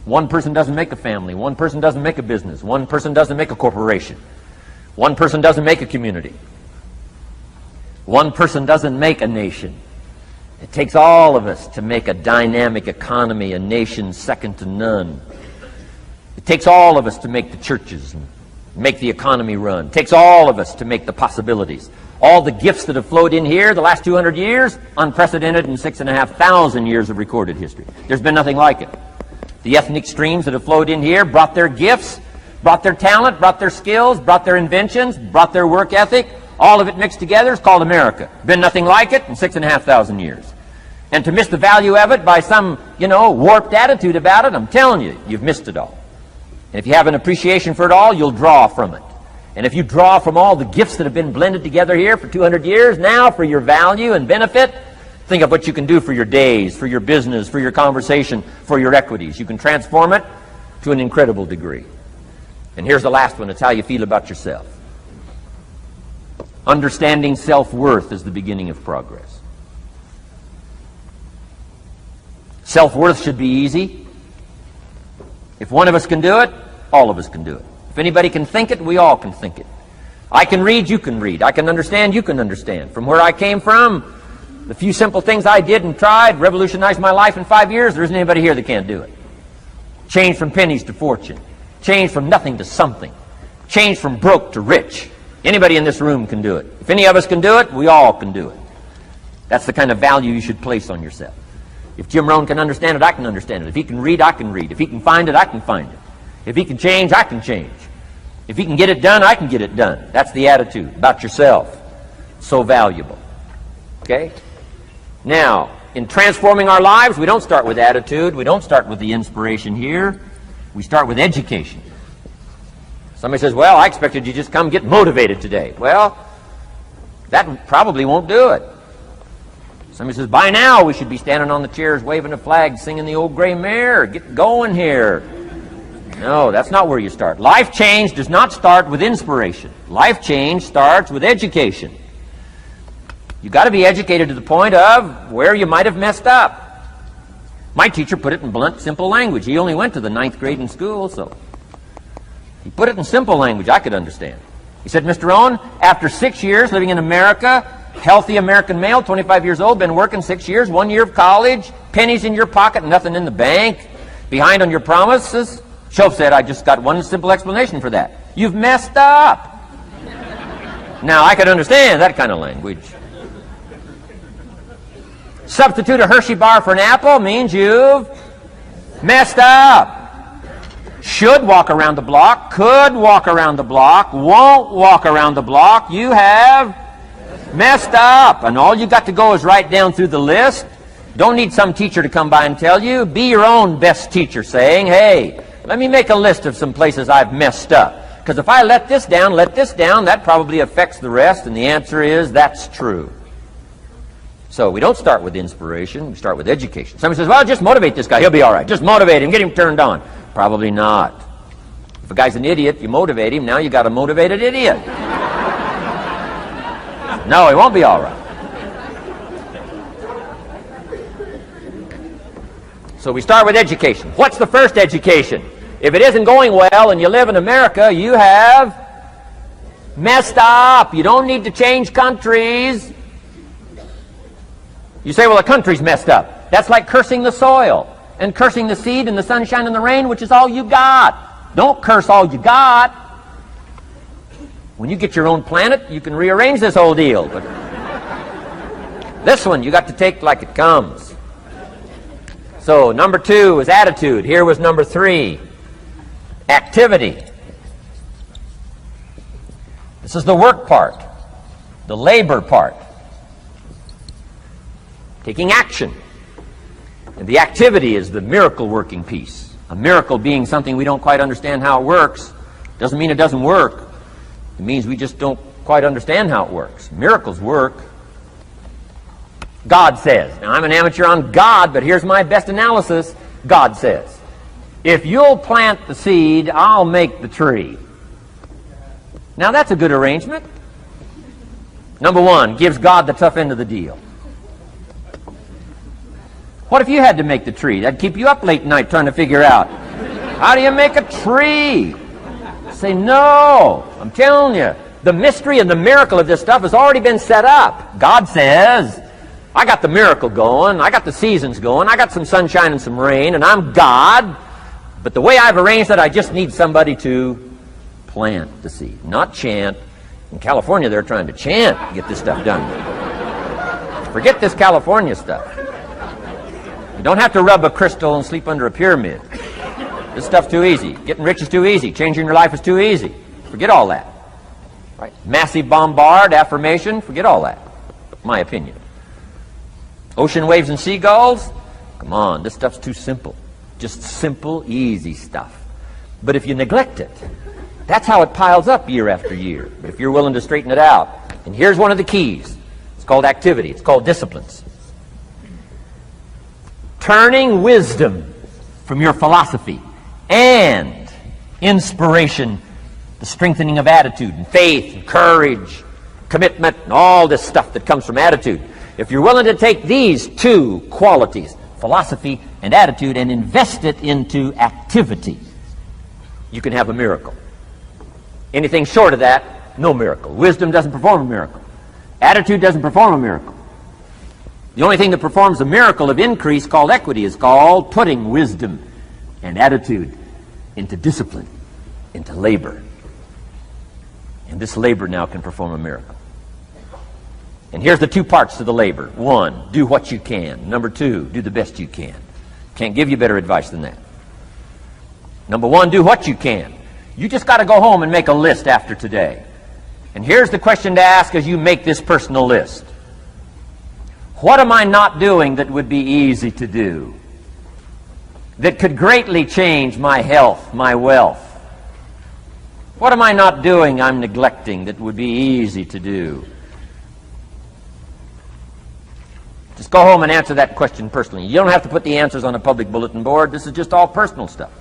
One person doesn't make a family. One person doesn't make a business. One person doesn't make a corporation. One person doesn't make a community. One person doesn't make a nation. It takes all of us to make a dynamic economy, a nation second to none. It takes all of us to make the churches and make the economy run. It takes all of us to make the possibilities. All the gifts that have flowed in here the last 200 years, unprecedented in 6,500 years of recorded history. There's been nothing like it. The ethnic streams that have flowed in here brought their gifts, brought their talent, brought their skills, brought their inventions, brought their work ethic. All of it mixed together is called America. Been nothing like it in 6,500 years. And to miss the value of it by some, warped attitude about it, I'm telling you, you've missed it all. And if you have an appreciation for it all, you'll draw from it. And if you draw from all the gifts that have been blended together here for 200 years, now for your value and benefit, think of what you can do for your days, for your business, for your conversation, for your equities. You can transform it to an incredible degree. And here's the last one. It's how you feel about yourself. Understanding self-worth is the beginning of progress. Self-worth should be easy. If one of us can do it, all of us can do it. If anybody can think it, we all can think it. I can read, you can read. I can understand, you can understand. From where I came from, the few simple things I did and tried revolutionized my life in 5 years. There isn't anybody here that can't do it. Change from pennies to fortune. Change from nothing to something. Change from broke to rich. Anybody in this room can do it. If any of us can do it, we all can do it. That's the kind of value you should place on yourself. If Jim Rohn can understand it, I can understand it. If he can read, I can read. If he can find it, I can find it. If he can change, I can change. If he can get it done, I can get it done. That's the attitude about yourself. So valuable. Okay? Now, in transforming our lives, we don't start with attitude. We don't start with the inspiration here. We start with education. Somebody says, well, I expected you just come get motivated today. Well, that probably won't do it. Somebody says, by now we should be standing on the chairs, waving a flag, singing the old gray mare. Get going here. No, that's not where you start. Life change does not start with inspiration. Life change starts with education. You've got to be educated to the point of where you might have messed up. My teacher put it in blunt, simple language. He only went to the 9th grade in school, so he put it in simple language I could understand. He said, Mr. Rohn, after 6 years living in America, healthy American male, 25 years old, been working 6 years, 1 year of college, pennies in your pocket, nothing in the bank, behind on your promises. Shoaff said, I just got one simple explanation for that. You've messed up. Now, I could understand that kind of language. Substitute a Hershey bar for an apple means you've messed up. Should walk around the block, could walk around the block, won't walk around the block. You have messed up. And all you got to go is write down through the list. Don't need some teacher to come by and tell you. Be your own best teacher saying, hey, let me make a list of some places I've messed up. Because if I let this down, that probably affects the rest. And the answer is, that's true. So we don't start with inspiration, we start with education. Somebody says, well, just motivate this guy, he'll be all right. Just motivate him, get him turned on. Probably not. If a guy's an idiot, you motivate him, now you got a motivated idiot. No, he won't be all right. So we start with education. What's the first education? If it isn't going well and you live in America, you have messed up. You don't need to change countries. You say, well, the country's messed up. That's like cursing the soil and cursing the seed and the sunshine and the rain, which is all you got. Don't curse all you got. When you get your own planet, you can rearrange this whole deal. But this one, you got to take like it comes. So, number 2 is attitude. Here was number 3, activity. This is the work part, the labor part. Taking action. And the activity is the miracle-working piece. A miracle being something we don't quite understand how it works doesn't mean it doesn't work. It means we just don't quite understand how it works. Miracles work. God says. Now, I'm an amateur on God, but here's my best analysis. God says, if you'll plant the seed, I'll make the tree. Now, that's a good arrangement. Number 1, gives God the tough end of the deal. What if you had to make the tree? That'd keep you up late night trying to figure out, how do you make a tree? Say, no, I'm telling you, the mystery and the miracle of this stuff has already been set up. God says, I got the miracle going, I got the seasons going, I got some sunshine and some rain, and I'm God, but the way I've arranged that, I just need somebody to plant the seed, not chant. In California, they're trying to chant to get this stuff done. Forget this California stuff. You don't have to rub a crystal and sleep under a pyramid. This stuff's too easy. Getting rich is too easy. Changing your life is too easy. Forget all that. Right? Massive bombard, affirmation, forget all that. My opinion. Ocean waves and seagulls? Come on, this stuff's too simple. Just simple, easy stuff. But if you neglect it, that's how it piles up year after year. But if you're willing to straighten it out, and here's one of the keys. It's called activity. It's called disciplines. Turning wisdom from your philosophy and inspiration, the strengthening of attitude and faith and courage, commitment, and all this stuff that comes from attitude. If you're willing to take these two qualities, philosophy and attitude, and invest it into activity, you can have a miracle. Anything short of that, no miracle. Wisdom doesn't perform a miracle. Attitude doesn't perform a miracle. The only thing that performs a miracle of increase called equity is called putting wisdom and attitude into discipline, into labor. And this labor now can perform a miracle. And here's the two parts to the labor. One, do what you can. Number two, do the best you can. Can't give you better advice than that. Number one, do what you can. You just got to go home and make a list after today. And here's the question to ask as you make this personal list. What am I not doing that would be easy to do? That could greatly change my health, my wealth? What am I not doing I'm neglecting that would be easy to do? Just go home and answer that question personally. You don't have to put the answers on a public bulletin board. This is just all personal stuff.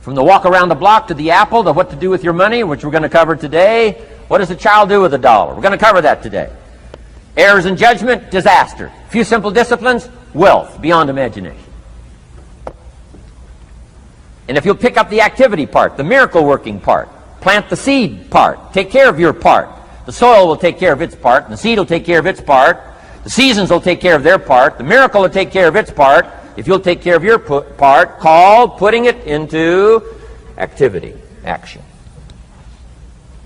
From the walk around the block to the apple to what to do with your money, which we're going to cover today. What does a child do with $1? We're going to cover that today. Errors in judgment, disaster. Few simple disciplines, wealth beyond imagination. And if you'll pick up the activity part, the miracle working part, plant the seed part, take care of your part. The soil will take care of its part, and the seed will take care of its part. The seasons will take care of their part. The miracle will take care of its part. If you'll take care of your part, called putting it into activity, action.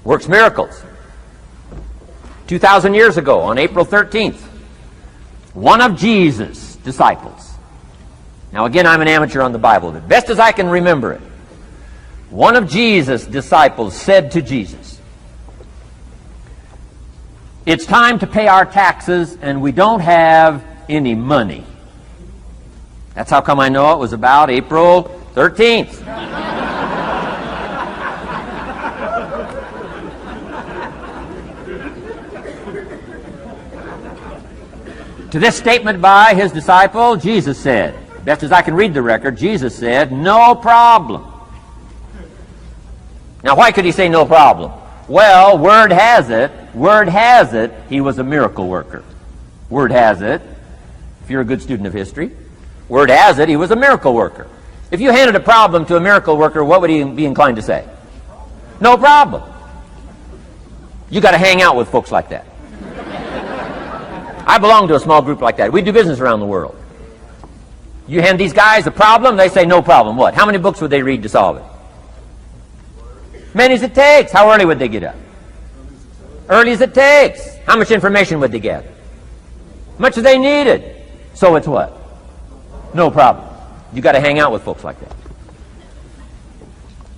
Works miracles. 2,000 years ago, on April 13th, one of Jesus' disciples. Now again, I'm an amateur on the Bible, but best as I can remember it, one of Jesus' disciples said to Jesus, "It's time to pay our taxes and we don't have any money." That's how come I know it was about April 13th. To this statement by his disciple, Jesus said, best as I can read the record, Jesus said, "No problem." Now, why could he say no problem? Well, word has it, he was a miracle worker. Word has it, if you're a good student of history, word has it, he was a miracle worker. If you handed a problem to a miracle worker, what would he be inclined to say? No problem. You got to hang out with folks like that. I belong to a small group like that. We do business around the world. You hand these guys a problem, they say no problem. What? How many books would they read to solve it? Many as it takes. How early would they get up? Early as it takes. How much information would they gather? Much as they needed. So it's what? No problem. You got to hang out with folks like that.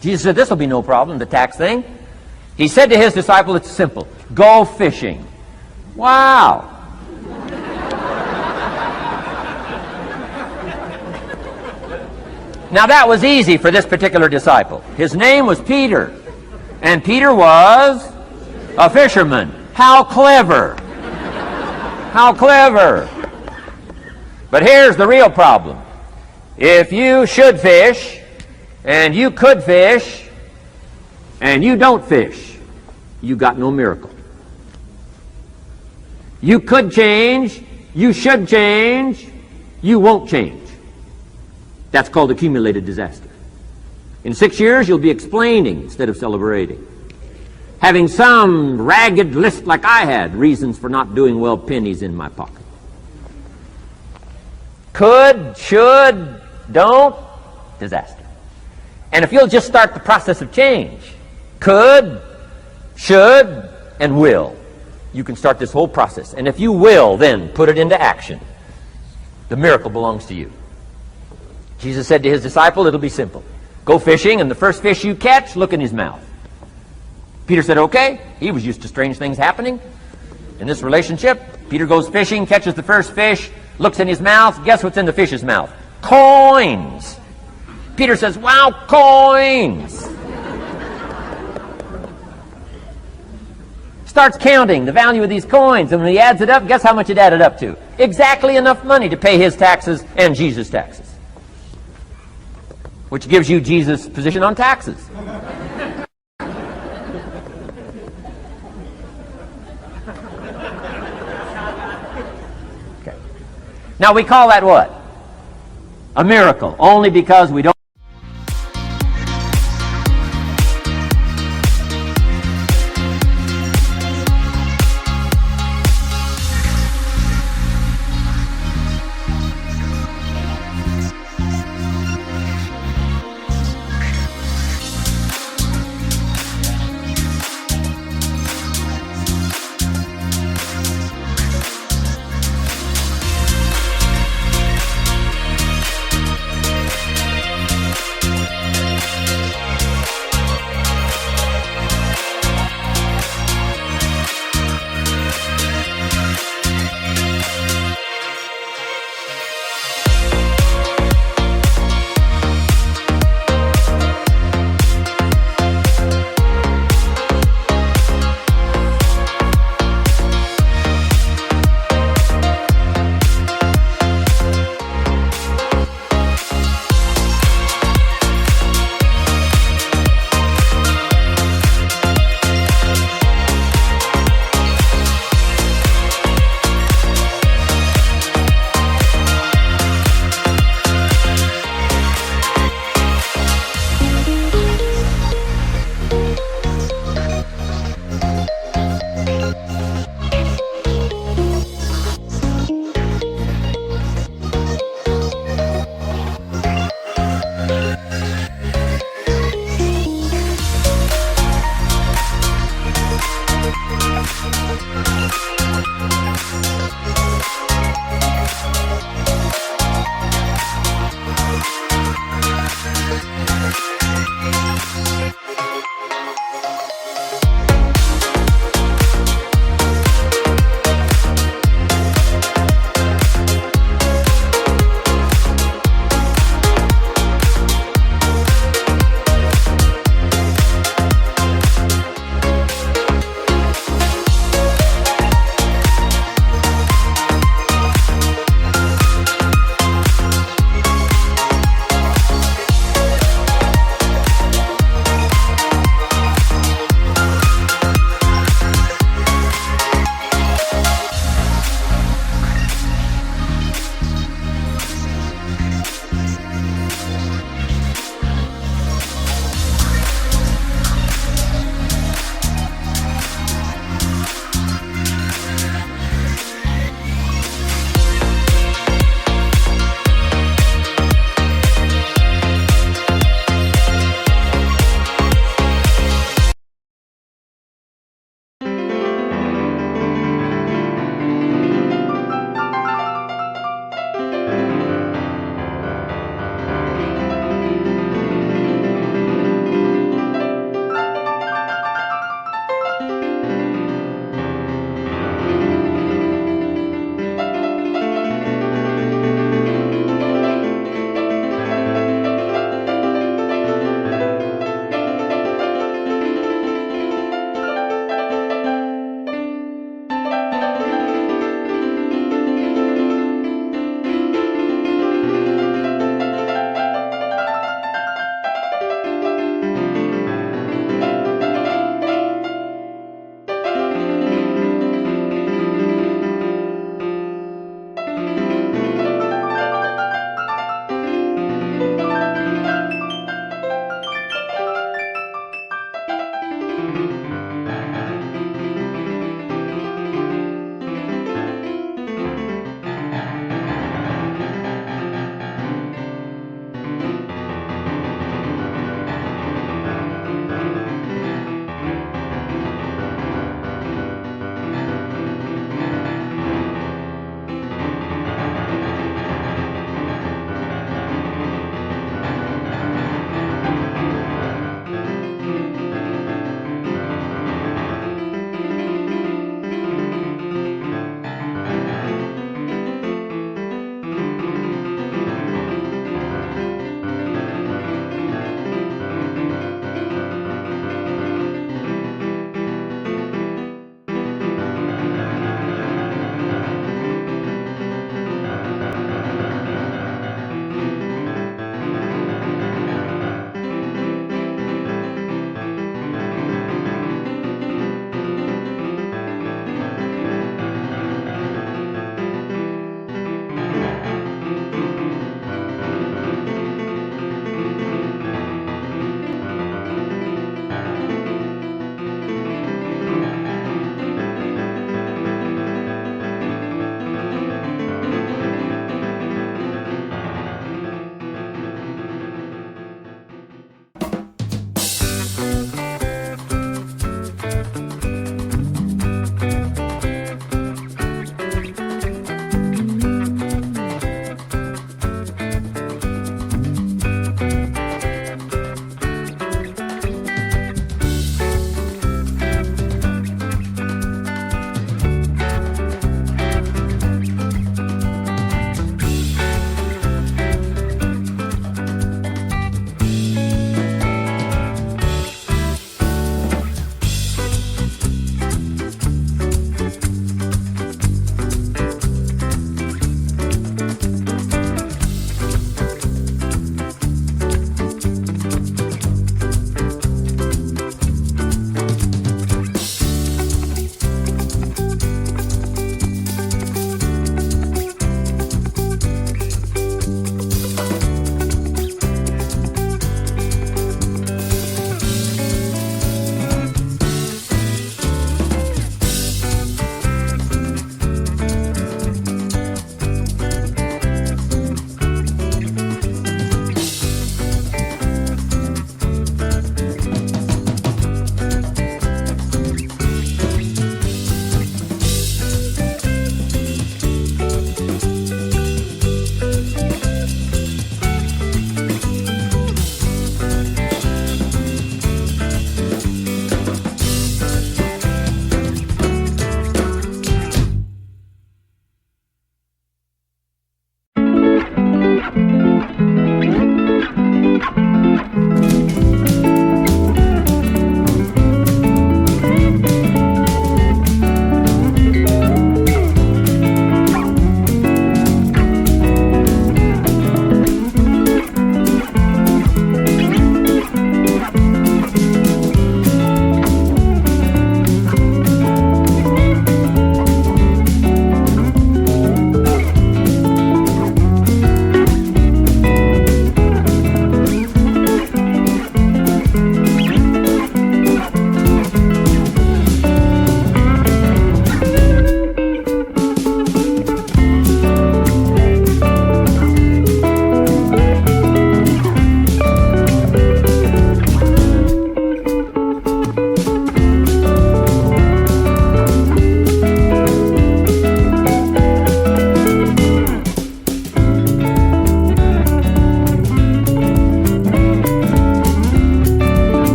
Jesus said this will be no problem, the tax thing. He said to his disciple, it's simple. Go fishing. Wow. Now that was easy for this particular disciple. His name was Peter. And Peter was a fisherman. How clever. How clever. But here's the real problem. If you should fish, and you could fish, and you don't fish, you got no miracle. You could change, you should change, you won't change. That's called accumulated disaster. In 6 years, you'll be explaining instead of celebrating. Having some ragged list like I had, reasons for not doing well, pennies in my pocket. Could, should, don't, disaster. And if you'll just start the process of change, could, should, and will, you can start this whole process. And if you will, then put it into action. The miracle belongs to you. Jesus said to his disciple, it'll be simple. Go fishing, and the first fish you catch, look in his mouth. Peter said, okay. He was used to strange things happening in this relationship. Peter goes fishing, catches the first fish, looks in his mouth. Guess what's in the fish's mouth? Coins. Peter says, wow, coins. Starts counting the value of these coins, and when he adds it up, guess how much it added up to? Exactly enough money to pay his taxes and Jesus' taxes. Which gives you Jesus' position on taxes. Okay. Now we call that what? A miracle, only because we don't